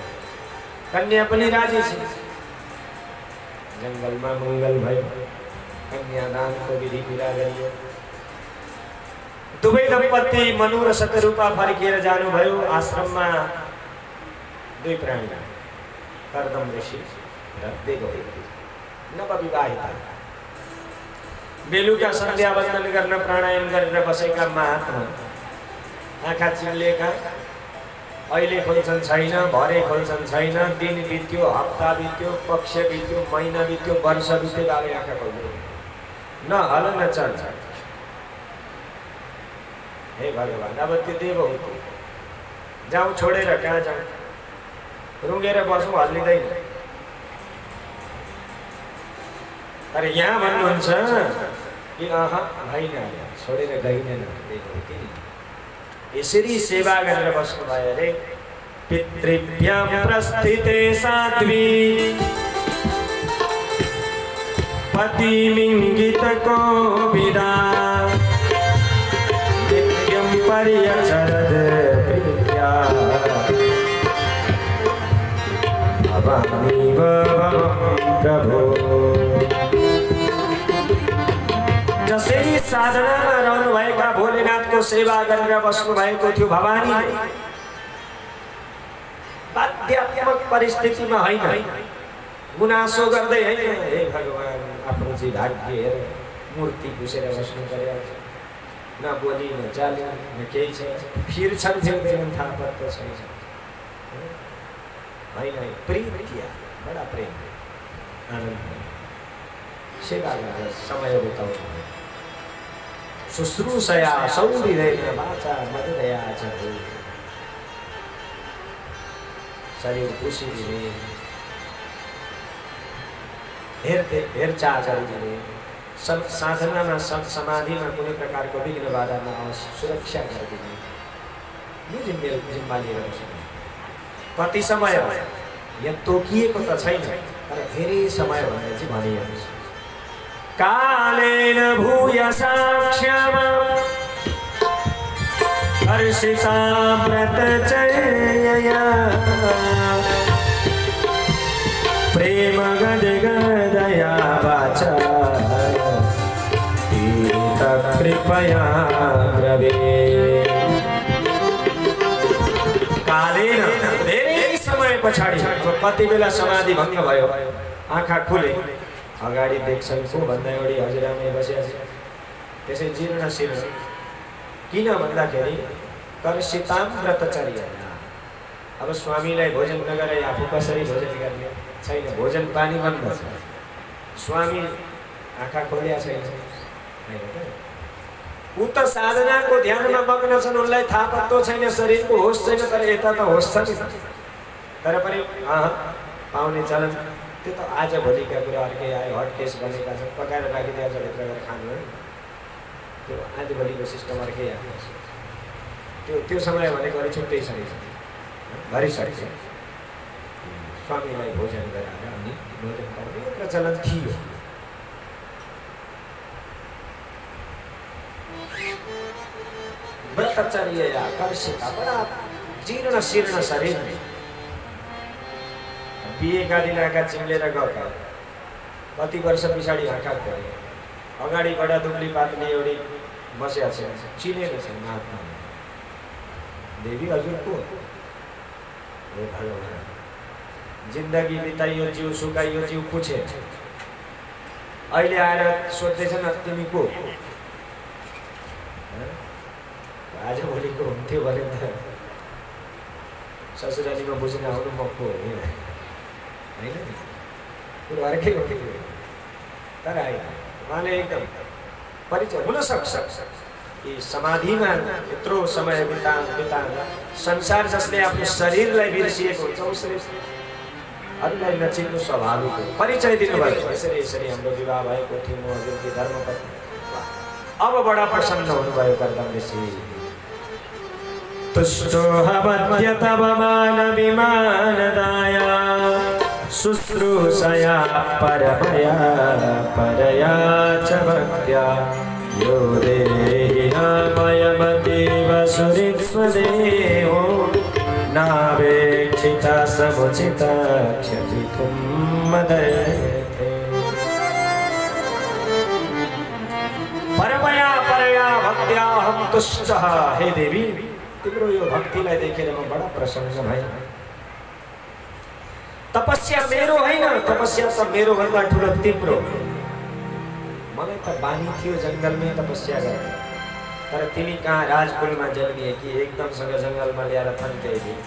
कन्या पनि राजी छ। जङ्गलमा मङ्गल भयो, कन्यादानको विधि पुरा गरियो। दुवै दम्पति मनु र शतरूपा फर्किएर जानुभयो। आश्रममा दुई प्राणी, कर्दम ऋषि र देवहूति, नवविवाहिता। बेलुका सन्ध्या वन्दन गर्न प्राणायाम गरेर बसेका महात्मा आँखा चिम्लेका। अहिले खोल्छन् छैन, भरे खोल्छन् छैन। दिन बित्यो, हप्ता बित्यो, पक्ष बित्यो, महिना बित्यो, वर्ष बित्यो, बाबे आँखा खोल्यो न हल न चल। हे भगवान् अब त्यो देवहूति जाउँ छोडेर कहाँ जाउँ, रुँगेर बसौँ हल्लिँदैन। तर यहाँ भन्नुहुन्छ कि होइन छोडेर गइँदैन देवहूति। यसरी सेवा गरेर बस्नु भयो अरे। पितृभ्यां प्रस्थिते साध्वी पतिमिङ्गित कोविदा नित्यं पर्यचरद प्रिया भवानीव प्रभो। जसरी साधनामा रहनुभएका भोलेनाथको सेवा गरेर बस्नु भएको थियो भवानी, बाध्यात्मक परिस्थितिमा होइन, गुनासो गर्दै होइन। हे भगवान् आफ्नो चाहिँ भाग्य हेर, मूर्ति पुसेर बस्नु पर्यो, न बोली न चाली न केही छ। फिर्छन् फिर्दैनन् थाहा पत्तो छैन होइन। प्रीतिया बडा प्रेम आनन्द सेवा गरेर समय बिताउनु। शुश्रूषया सौहृदयेन वाचा मददया च शरीर पुसिदिने, हेरचाह गरिदिने, साधनामा समाधिमा कुनै प्रकारको विघ्न बाधा नआओस् सुरक्षा गरिदिने, यो चाहिँ मेरो जिम्मा लिएर बस्नु। कति समय यहाँ तोकिएको त छैन, तर धेरै समय भनेर चाहिँ भनिएको छ। कालेन भूयसा क्षमा हर्षिता व्रतचर्यया प्रेम गदगदया वाचा कृपया ब्रवे। कालेन धेरै समय पछाडि कति बेला समाधि भङ्ग भयो, आँखा खुले, अगाडि देख्छन् को भन्दा एउटी हजुरआमै बसेको छ। त्यसै जीर्ण शीर्ण किन भन्दाखेरि कर्षितां व्रतचर्या। अब स्वामीलाई भोजन नगरे आफू कसरी भोजन गर्ने छैन, भोजन पानी बन्द छ। स्वामी आँखा खोल्या छैन, ऊ त साधनाको ध्यानमा मग्न छन्, उनलाई थाहा पत्तो छैन, शरीरको होस छैन, तर यता त होस छ नि। तर पनि पाउने चलन त्यो त आज भोलिका कुरा अर्कै आयो, हट केस बनेका छन्, पकाएर राखिदिए भित्र गएर खानु है, त्यो आज भोलिको सिस्टम अर्कै आएको छ। त्यो समय भनेको अलिक छुट्टै छ, भरिसक्छ। स्वामीलाई भोजन गराएर अनि भोजन पाउने प्रचलन थियो। व्रतचर्य या कर्षिका बडा जीर्ण शीर्ण शरीर बिहेका दिनका चिम्लेर गएका कति वर्ष पछाडि आँखा खोले अगाडिबाट दुब्ली पातले एउटी बसेका छ, चिनेर छन् महात्मा देवी हजुर को हे भगवान, जिन्दगी बिताइयो, जिउ सुकाइयो, जिउ पुछे, अहिले आएर सोध्दैछन् तिमी को? आज भोलिको हुन्थ्यो भने त ससुरालीमा बुझ्न आउनु म को होइन नि, कुरो अर्कै हुन्थ्यो। तर आएन, उहाँले एकदम परिचय हुनसक्छ कि समाधिमा यत्रो समय बिताउँदा संसार जसले आफ्नो शरीरलाई बिर्सिएको हुन्छ उसले अरूलाई नचिन्नु स्वाभाविक हो। परिचय दिनुभयो, यसरी हाम्रो विवाह भएको थियो, म हजुरकी धर्मपत्नी। अब बडा प्रसन्न हुनुभयो कर्दम ऋषि। तुष्टो हवद्य तव मान विमानदाया शुश्रूषया परमया परया च भक्त्या यो देहिनामयमतीव सुहृत्स्वदेहो नावेक्षिता समुचिता क्षतितुं मदर्थे। परमया परया भक्त्या अहं तुष्टः। हे देवी, तिम्रो यो भक्तिलाई देखेर म बडा प्रसन्न भएँ। तपस्या मेरो होइन, तपस्या त मेरो भन्दा ठुलो तिम्रो। मलाई त बानी थियो जङ्गलमै तपस्या गर्ने, तर तिमी कहाँ राजकुलमा जन्मिए कि एकदमसँग जङ्गलमा ल्याएर थन्काइदिए,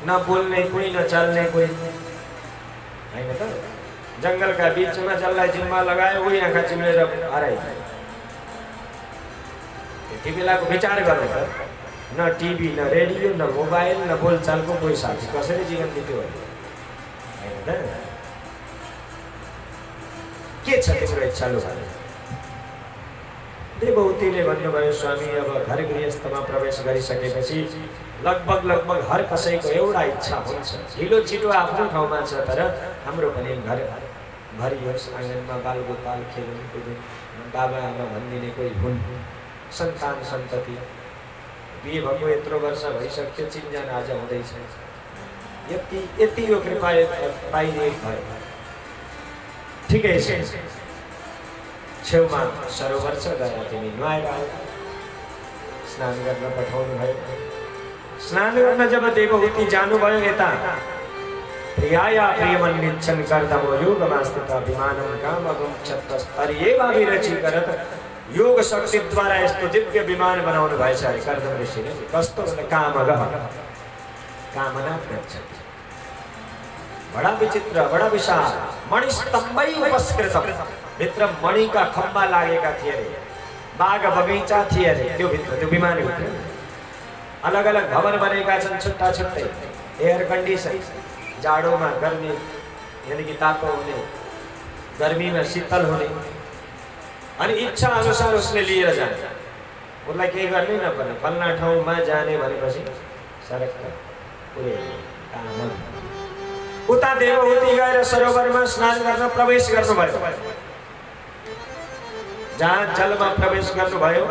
न बोल्ने कोही न चल्ने कोही होइन त। जङ्गलका बिचमा जसलाई जिम्मा लगायो उही आँखा चिम्लेर हराइदियो। त्यति बेलाको विचार गर्नु त, न टिभी न रेडियो न मोबाइल न बोलचालको कोही साथी, कसरी जीवन बित्यो होइन त। के छ तिम्रो इच्छा लु भने? देवहूतिले भन्नुभयो, स्वामी अब घर गृहस्थमा प्रवेश गरिसकेपछि लगभग हर कसैको एउटा इच्छा हुन्छ, ढिलो छिटो आफ्नो ठाउँमा छ, तर हाम्रो पनि घर भरियोस्, आँगनमा बालगोपाल खेलौँ कुदौँ, बाबा आमा भनिदिने कोही हुन्, सन्तान सन्तति। बिहे भएको यत्रो वर्ष भइसक्यो, चिन्जान आज हुँदैछ, यति यो कृपा पाइदिएको भयो। ठिकै छ, छेउमा सरोवर छ, गएर तिमी नुहाएर आयो। स्नान गर्न पठाउनु भयो। स्नान गर्न जब देवहूति जानुभयो यता प्रियाया प्रियमन्विच्छन् कर्दमो योगमास्थिता विमानं कामगं क्षत्रस्तर्येवाभिरचीकरत्। योग शक्तिद्वारा यस्तो दिव्य विमान बनाउनु भएछ अरे कर्दम ऋषिले। कस्तो कामगः, कामना गच्छति। बडा विचित्र, बडा विशाल, मणिस्तम्भै उपस्कृतम्। भित्र मणिका खम्बा लागेका थिए अरे, बाग बगैँचा थिए अरे त्यो भित्र, त्यो विमानभित्र। अलग अलग भवन बनेका छन् छुट्टा छुट्टै, एयर कन्डिसन, जाडोमा गर्मी यानि कि तातो हुने, गर्मीमा शीतल हुने। अनि इच्छा अनुसार उसले लिएर जान्छ। उसलाई केही गर्नै नपर्ने, फल्ना ठाउँमा जाने भनेपछि सरक्क पुर्याइदियो काम। उता देवहूति गएर सरोवरमा स्नान गर्न प्रवेश गर्नुभयो। जहाँ जलमा प्रवेश गर्नुभयो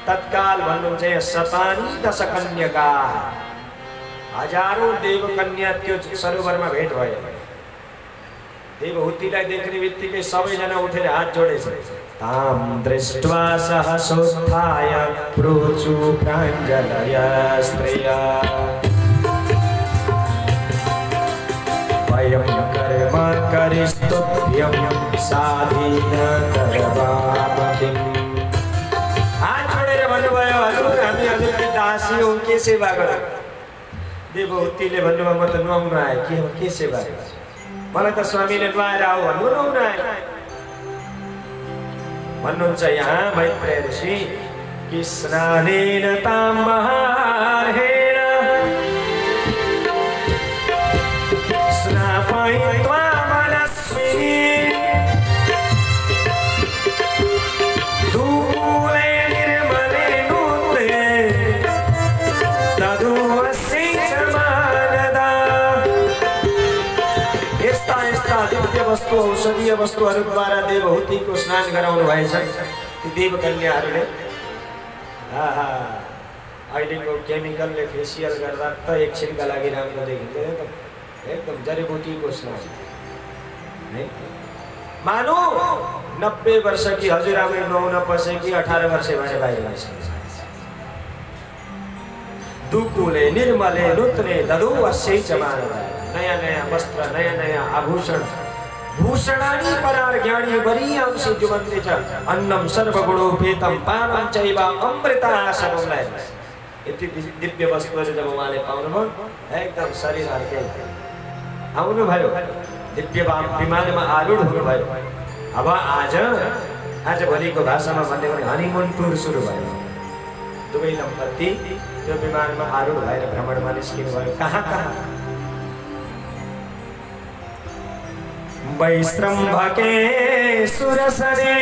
तत्काल भन्नुहुन्छ शतानी दशकन्यका, हजारौं देवकन्या त्यो सरोवरमा भेट भयो। देवहूतिलाई देख्ने बित्तिकै सबैजना उठेर हात जोडेछ। ताम दृष्ट्वा सहसोत्थाय प्रोचु प्राञ्जलया स्त्रिया वयं कर्म करिस्तुभ्यं साधीनतरवामतिम्। हात जोडेर भन्नुभयो, हजुर हामी हजुरकी दासी हौँ, के सेवा गरौँ? देवहूतिले भन्नुभयो, म त नुहाउन आएँ, के सेवा गर्छु? मलाई त स्वामीले नुहाएर आऊ भन्नु, नुहाउन आएँ भन्नुहुन्छ। यहाँ मैत्रेय ऋषि कि स्नानेन तां महार्हेण स्नापयित्वा मनस्विनी धूले निर्मले नूत्ने तदुवसि च मानदा। यस्ता यस्ता दिव्य वस्तु औषधीय वस्तुहरूद्वारा देवहूतिको स्नान गराउनु भएछ ती देवकन्याहरूले। अहिलेको केमिकलले फेसियल गर्दा त एकछिनका लागि राम्रो देखिँदैन त, एकदम जडीबुटीको स्नान है। मानो 90 वर्ष की हजुरआमै नुहाउन पसेकी 18 वर्ष भएर बाहिर आइसक्छ। दुकुले निर्मले नूतने ददुवस्यै च मानदा। नयाँ नयाँ वस्त्र, नयाँ नयाँ आभूषण, भूषणानि परार्घ्याणि वरीयांसि जुवन्ति च अन्नं सर्वगुणोपेतं पानं चैव अमृतासनं। यति दिव्य वस्तुहरू जब उहाँले पाउनुभयो एकदम शरीर हर्के आउनुभयो, दिव्य विमानमा आरूढ हुनुभयो। अब आज भोलिको भाषामा भन्ने भने हनीमुन टुर सुरु भयो। दुवै दम्पति त्यो विमानमा आरूढ भएर भ्रमणमा निस्किनु भयो। कहाँ कहाँ? वैश्रम्भके सुरसरे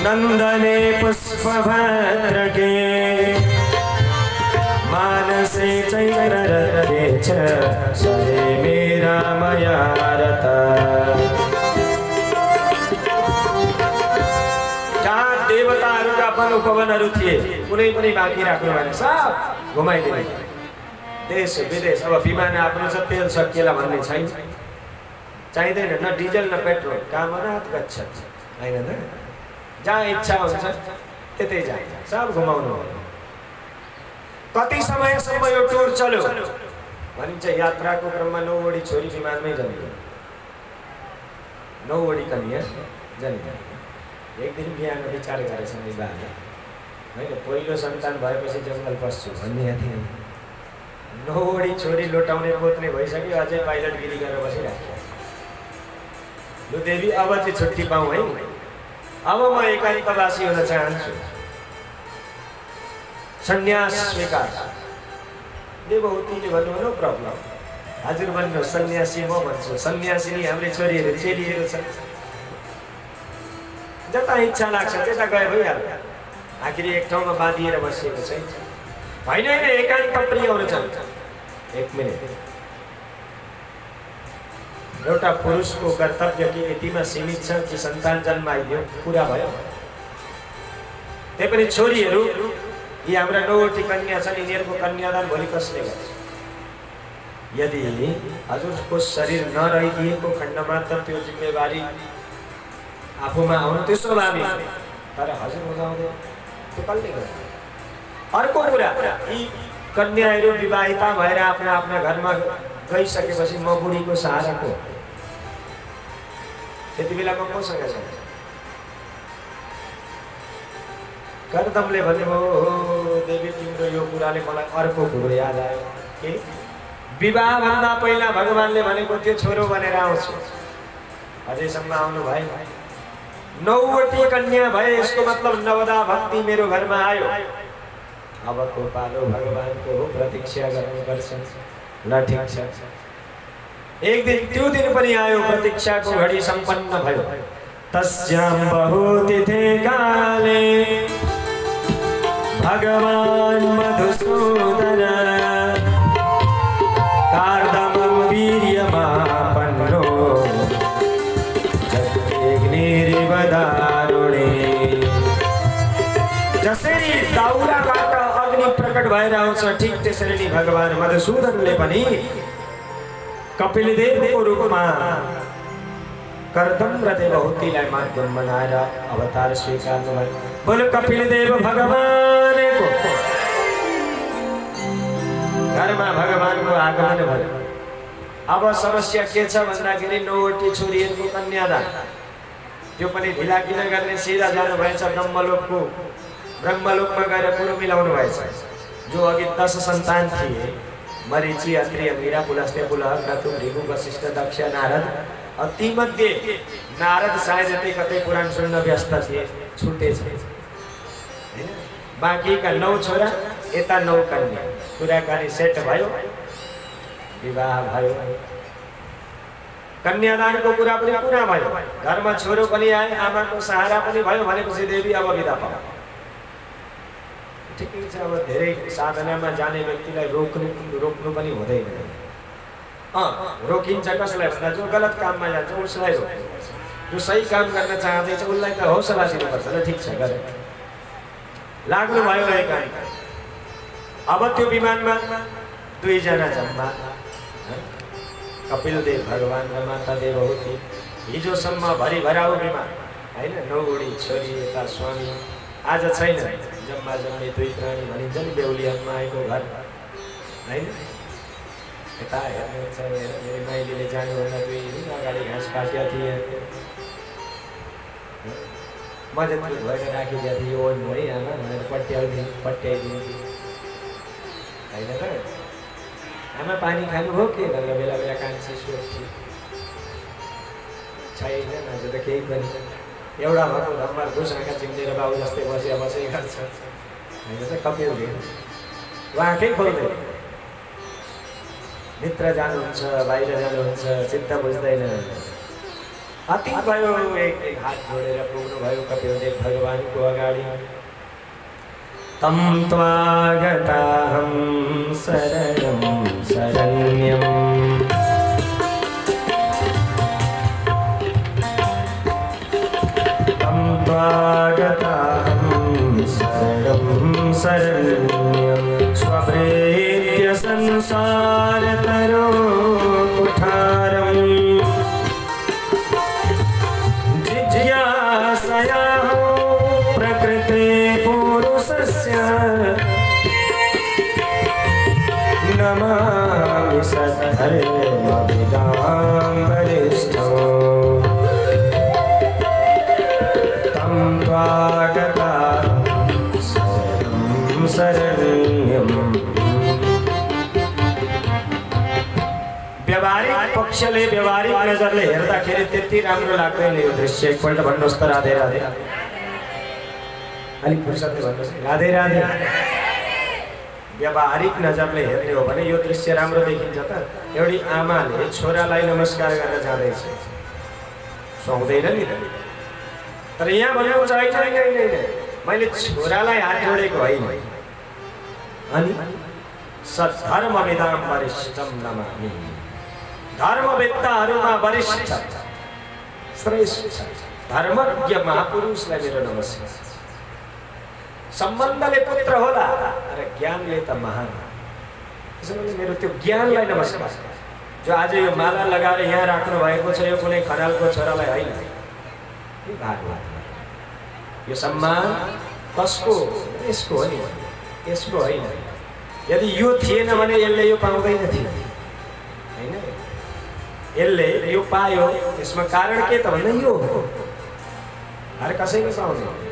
नंदने पुष्पभद्रके मानसे चैत्ररथे च सरे मेरा मयारत। जहाँ देवताहरूका वन उपवनहरू थिए कुनै पनि बाँकी राख्नु भएन, सब घुमाइदिनु। देश विदेश अब विमान आफ्नो छ, तेल सकिएला भन्ने छैन, चाहिँदैन न डिजल न पेट्रोल, कामनात् गच्छत् हैन त। जहाँ इच्छा हुन्छ त्यतै जान्छ, सब घुमाउनु। कति समयसम्म यो टुर चल्यो भनिन्छ। यात्राको क्रममा 9 वडी छोरी विमानमै जन्मियो, 9 वडी कन्या जन्मियो। एक दिन बिहान विचार गरेछन् यी बाले, होइन पहिलो सन्तान भएपछि जङ्गल पस्छु भन्ने थिएन। 9 वडी छोरी लुटाउने पोत्ने भइसक्यो, अझै पाइलटगिरी गरेर बसिरहेको। लु देवी अब चाहिँ छुट्टी पाऊँ है, अब म एकान्तवासी हुन चाहन्छु, सन्यास स्वीकार। देवहूतिले भन्नु नो प्रब्लम, हजुर भन्नु सन्यासी म भन्छु। सन्यासिनी हाम्रो छोरीहरू चेलीहरू छन्, जता इच्छा लाग्छ त्यता गए भइहाल्यो। आखिर एक ठाउँमा बाँधिएर बसिएको छैन। होइन होइन एकान्त प्रिय हुन चाहन्छ। एक मिनट, एउटा पुरुषको कर्तव्य के यतिमा सीमित छ कि सन्तान जन्माइदियो पुरा भयो। त्यही पनि छोरीहरू यी हाम्रा 9 वटी कन्या छन्, यिनीहरूको कन्यादान भोलि कसले गर्छ? यदि हजुरको शरीर नरहिदिएको खण्डमा त त्यो जिम्मेवारी आफूमा आउनु, त्यसो भए तर हजुर बुझाउँदै त्यो कसले गर्छ? अर्को कुरा, यी कन्याहरू विवाहिता भएर आफ्ना आफ्ना घरमा गइसकेपछि म बुढीको सहारा को? त्यति बेला म कोसँग जान्छु? कर्दमले भन्नुभयो देवी तिम्रो यो कुराले मलाई अर्को कुरो याद आयो कि विवाह भन्दा पहिला भगवानले भनेको थियो छोरो बनेर आउँछु, अझैसम्म आउनु भएन। 9 वटी कन्या भए यसको मतलब नवदा भक्ति मेरो घरमा आयो। अबको पालो भगवानको हो, प्रतीक्षा गर्नुपर्छ। ल ठीक छ। एक दिन त्यो दिन पनि आयो, प्रतीक्षाको घडी सम्पन्न भयो। तस्यां बहुतिथे काले भगवान मधुसूदन कार्दमं वीर्यमापन्नो जग्निरिव दारुणे। जसरी दाउराबाट अग्नि प्रकट भएर आउँछ, ठीक त्यसरी नै भगवान मधुसूदनले पनि कपिलदेवको रूपमा कर्दम र देवहूतिलाई माध्यम बनाएर अवतार स्वीकार्नुभयो। बोलो कपिलदेव भगवानको। घरमा भगवानको आगमन भयो। अब समस्या के छ भन्दाखेरि 9 वटी छोरीहरूको कन्यादान, त्यो पनि ढिला किन गर्ने, सिधा जानु भएछ ब्रह्मलोकको। ब्रह्मलोकमा गएर कुरो मिलाउनु भएछ। जो अघि 10 सन्तान थिए, मरीचि, अत्रि, मीरा, पुलस्त्य, पुलह, क्रतु, भृगु, वशिष्ठ, दक्ष, नारद, और तीमध्ये नारद सायद कतै पुराण सुन्न व्यस्त थिए, छुटे। बाँकीका 9 छोरा यता 9 कन्या कुराकानी सेट भयो विवाह भयो कन्यादानको कुरा पनि पुरा भयो घरमा छोरो पनि आए आमाको सहारा पनि भयो भनेपछि देवी अब बिदा पाऊ ठिकै छ अब धेरै साधनामा जाने व्यक्तिलाई रोक्नु पनि हुँदैन रोकिन्छ कसलाई भन्दा जो गलत काममा जान्छ उसलाई रोक्नुपर्छ जो सही काम गर्न चाहँदैछ उसलाई त हौसला दिनुपर्छ ल ठिक छ गरे लाग्नु भयो काम अब त्यो विमानमा 2 जना जम्मा कपिल देव भगवान र माता देवहूति हिजोसम्म भरिभराउ विमान हैन 9 वडी छोरी यता स्वामी आज छैन जम्मा जम्मी 2 प्राणी भनिन्छ नि बेहुलियामा आएको घर हैन यता हेर्नुहुन्छ मेरो माइलीले जानुभन्दा 2 दिन अगाडि घाँस काटेका थिए म जति भएर राखिदिएको थिएँ यो ओन है आमा भनेर पट्याइदिनु हैन त आमा पानी खानुभयो के भनेर बेला बेला कान्छी सोध्छु छैन आज त केही पनि एउटा भएको धम्मा दुसराका चिम्लेर बाबु जस्तै बसै गर्छ हैन त कपिल देव उहाँकै खोल्दैन मित्र जानुहुन्छ बाहिर जानुहुन्छ चित्त बुझ्दैन अति भयो एक हात जोडेर पुग्नु भयो कपिल देव भगवानको अगाडि तम त्वागताहं शरणं शरण्यम् तम त्वागताहं शरणं शरण्यं स्वप्रेत्य संसारतरो कुठारम् जिज्ञासया प्रकृते पुरुषस्य नमामि सद्धर्मविदां वरिष्ठम् तं त्वागताहं शरणं शरण्यम् व्यवहारिक पक्षले व्यवहारिक नजरले हेर्दाखेरि त्यति राम्रो लाग्दैन यो दृश्य एकपल्ट भन्नुहोस् त राधे राधे अलिक फुर्सदले भन्नुहोस् राधे राधे व्यवहारिक नजरले हेर्ने हो भने यो दृश्य राम्रो देखिन्छ त एउटी आमाले छोरालाई नमस्कार गर्न जाँदैछ सुहाउँदैन नि त तर यहाँ भन्नुहुन्छ होइन मैले छोरालाई हात जोडेको होइन अनि सद्धर्मविदां वरिष्ठं नमामि धर्मवेत्ताहरूमा वरिष्ठ श्रेष्ठ धर्मज्ञ महापुरुषलाई मेरो नमस्कार सम्बन्धले पुत्र होला र ज्ञानले त महान त्यसैले मेरो त्यो ज्ञानलाई नमस्कार जो आज यो माला लगाएर यहाँ राख्नु भएको छ यो कुनै खनालको छोरालाई होइन यो सम्मान कसको यसको हो नि यसको होइन यदि यो थिएन भने यसले यो पाउँदैन थियो हैन यसले यो पायो यसमा कारण के त भन्दा यो हो हर कसैले पाउँदैन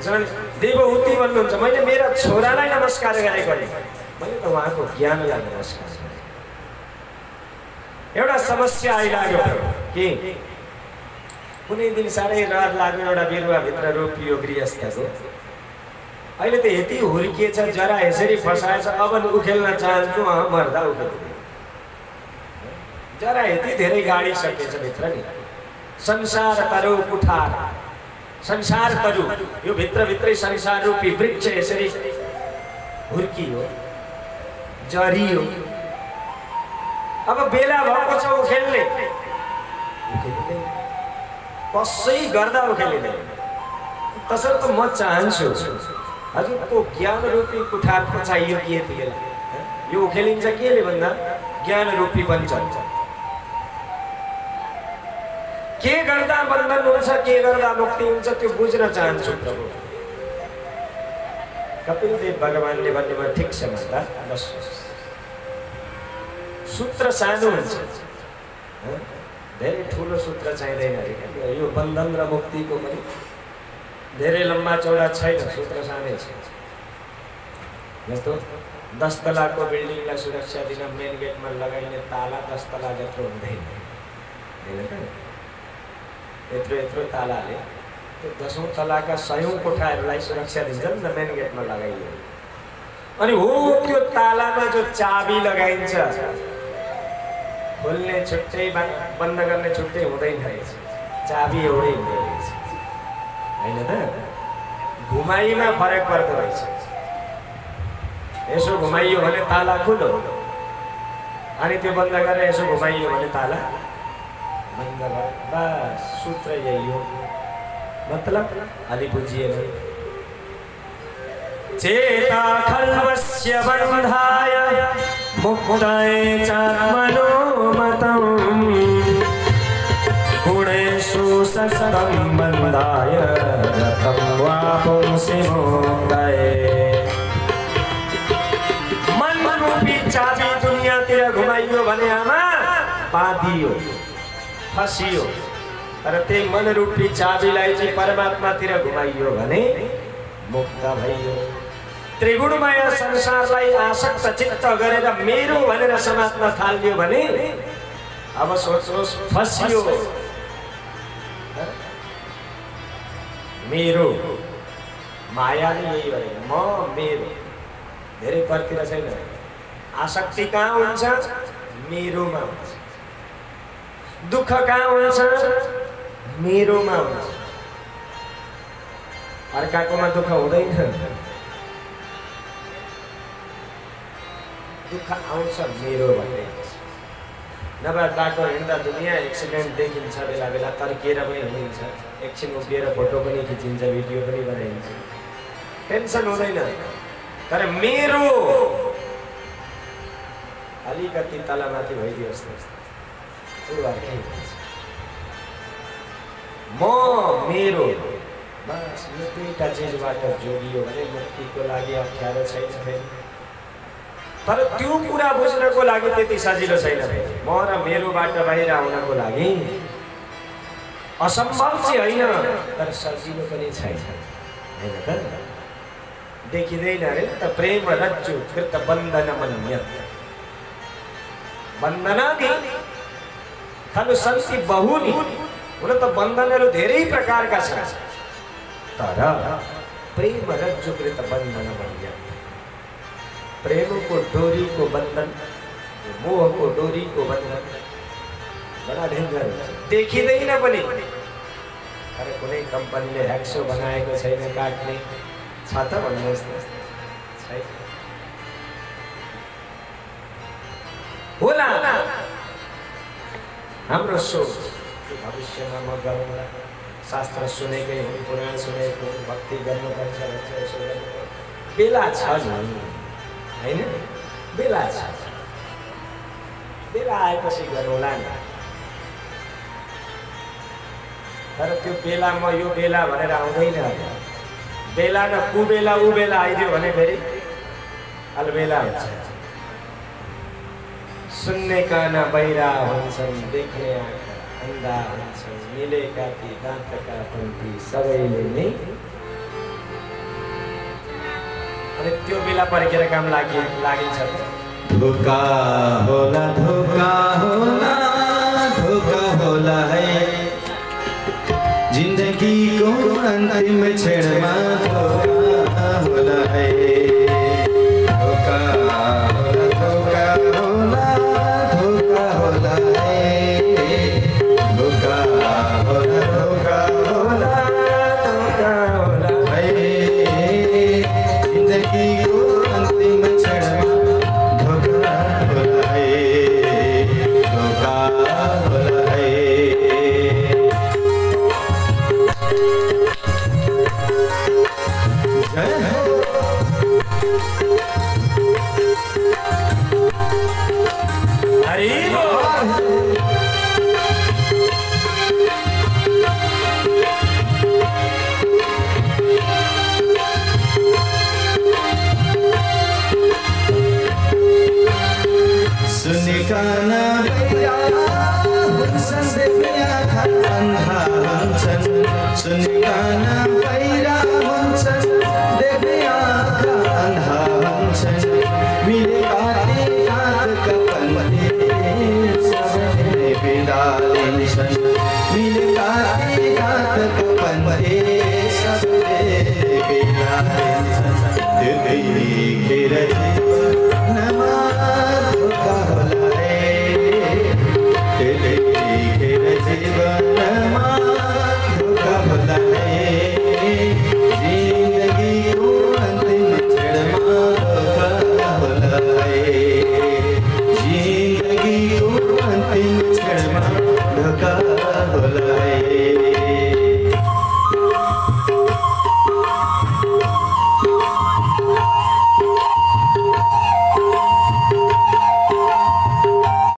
जन देवहूति भन्नुहुन्छ मैले मेरा छोरालाई नमस्कार गरेको मैले त उहाँको ज्ञानलाई नमस्कार गरेँ एउटा समस्या आइलाग्यो के कुनै दिन साह्रै रहर लाग्यो एउटा बिरुवाभित्र रोपियो गृहस्थको अहिले त यति हुर्किएछ जरा यसरी फसाएछ अब उखेल्न चाहन्छु मर्दा उखेल्छु जरा यति धेरै गाडी सकेछ भित्र नि संसार तरो कुठार संसार तरु यो भित्रै संसार रूपी वृक्ष यसरी हुर्कियो जरियो अब बेला भएको छ उखेल्ने कसै गर्दा उखेलिँदैन तसर्थ म चाहन्छु हजुरको ज्ञान रूपी कुठारको चाहियो के बेला यो उखेलिन्छ केले भन्दा ज्ञान रूपी पञ्चन्छ के गर्दा बन्धन हुन्छ के गर्दा मुक्ति हुन्छ त्यो बुझ्न चाहन्छु प्रभु कपिल देव भगवानले भन्नुभयो ठिक छ भन्दा बस सूत्र सानो हुन्छ धेरै ठुलो सूत्र चाहिँदैन अरे यो बन्धन र मुक्तिको पनि धेरै लम्बा चौडा छैन सूत्र सानै छ जस्तो 10 तलाको बिल्डिङलाई सुरक्षा दिन मेन गेटमा लगाइने ताला 10 तला जत्रो हुँदैन हैन त यत्रो तालाले त्यो 10औं तलाका 100औं कोठाहरूलाई सुरक्षा दिन्छन् न मेन गेटमा लगाइयो। अनि हो त्यो तालामा जो चाबी लगाइन्छ खोल्ने छुट्टै बन्द गर्ने छुट्टै हुँदैन रहेछ, चाबी एउटै हुँदै रहेछ हैन त। घुमाइमा फरक पर्दो रहेछ। यसो घुमाइयो भने ताला खुलो, अनि त्यो बन्द गरेर यसो घुमाइयो भने ताला बन्द भयो। बस सूत्र यही हो। मतलब अलि बुझिएन। चेता खल्वस्य बन्धाय मुक्ताय चात्मनोमतं गुणेषु सततं बन्धाय रतं वा पुंसि मुक्ताय। मनरूपी चाबी दुनियाँतिर घुमाइयो भने आमा बाँधियो, फसियो। तर त्यही मनरूपी चाबीलाई चाहिँ परमात्मातिर घुमाइयो भने मुक्त भइयो। त्रिगुणमय संसारलाई आसक्त चित्त गरेर मेरो भनेर समात्न थाल्यो भने अब सोच्नुहोस् फसियो। मेरो मायाले यही गरेको, म मेरो धेरै परतिर छैन। आसक्ति कहाँ हुन्छ? मेरोमा हुन्छ। दुःख कहाँ हुन्छ? मेरोमा हुन्छ। अर्काकोमा दुःख हुँदैन। दुःख आउँछ मेरो भन्ने। नभए बाटो हिँड्दा दुनियाँ एक्सिडेन्ट देखिन्छ, बेला बेला तर्किएर पनि हिँडिन्छ, एकछिन उभिएर फोटो पनि खिचिन्छ, भिडियो पनि बनाइन्छ, टेन्सन हुँदैन। तर मेरो अलिकति तलमाथि भइदियोस् न, म मेरो बस यो दुईटा चिजबाट जोडियो भने मुक्तिको लागि अप्ठ्यारो छैन। तर त्यो कुरा बुझ्नको लागि त्यति सजिलो छैन। म र मेरोबाट बाहिर आउनको लागि असम्भव चाहिँ होइन, तर सजिलो पनि छैन हैन त। देखिँदैन अरे त प्रेम रज्जु कृत बन्धन मन्यत। बन्धनादि खलु सन्ति बहुनी। हुन त बन्धनहरू धेरै प्रकारका छन्, तर प्रेम रज्जु कृत बन्धन मन्यत। प्रेमको डोरीको बन्धन, मोहको डोरीको बन्धन बडा डेन्जर हुन्छ। देखिँदैन पनि, तर कुनै कम्पनीले ह्याक्सो बनाएको छैन काट्ने, छ त भन्नुहोस् न? छैन। होला हाम्रो सोच भविष्यमा म गरौँला, शास्त्र सुनेकै हुँ, पुराण सुनेको हुँ, भक्ति गर्नुपर्छ भन्छ, यसो गर्नुपर्छ। बेला छ हैन? बेला छ। बेला आएपछि गरौँला नि। तर त्यो बेला म यो बेला भनेर आउँदैन। बेला न कुबेला उ बेला आइदियो भने फेरि अलबेला हुन्छ। सुन्ने कान बहिरा हुन्छन्, देख्ने आँखा अन्धा हुन्छन्, मिलेका ती दाँतका पन्थी सबैले नै। अनि त्यो बेला पर्खेर काम लागिन्छ। धोका होला, धोका होला, धोका होला है जिन्दगीको अन्तिम क्षणमा। धोका होला है, धोका होला, धोका होला, धोका होला है, धोका होला, धोका होला, धोका होला है जिन्दगीको अन्तिम क्षणमा। धोका होला है, धोका होला है। सुन्ने कान बहिरा हुन्छन्, देख्ने आँखा अन्धा हुन्छन्, सुन्ने कान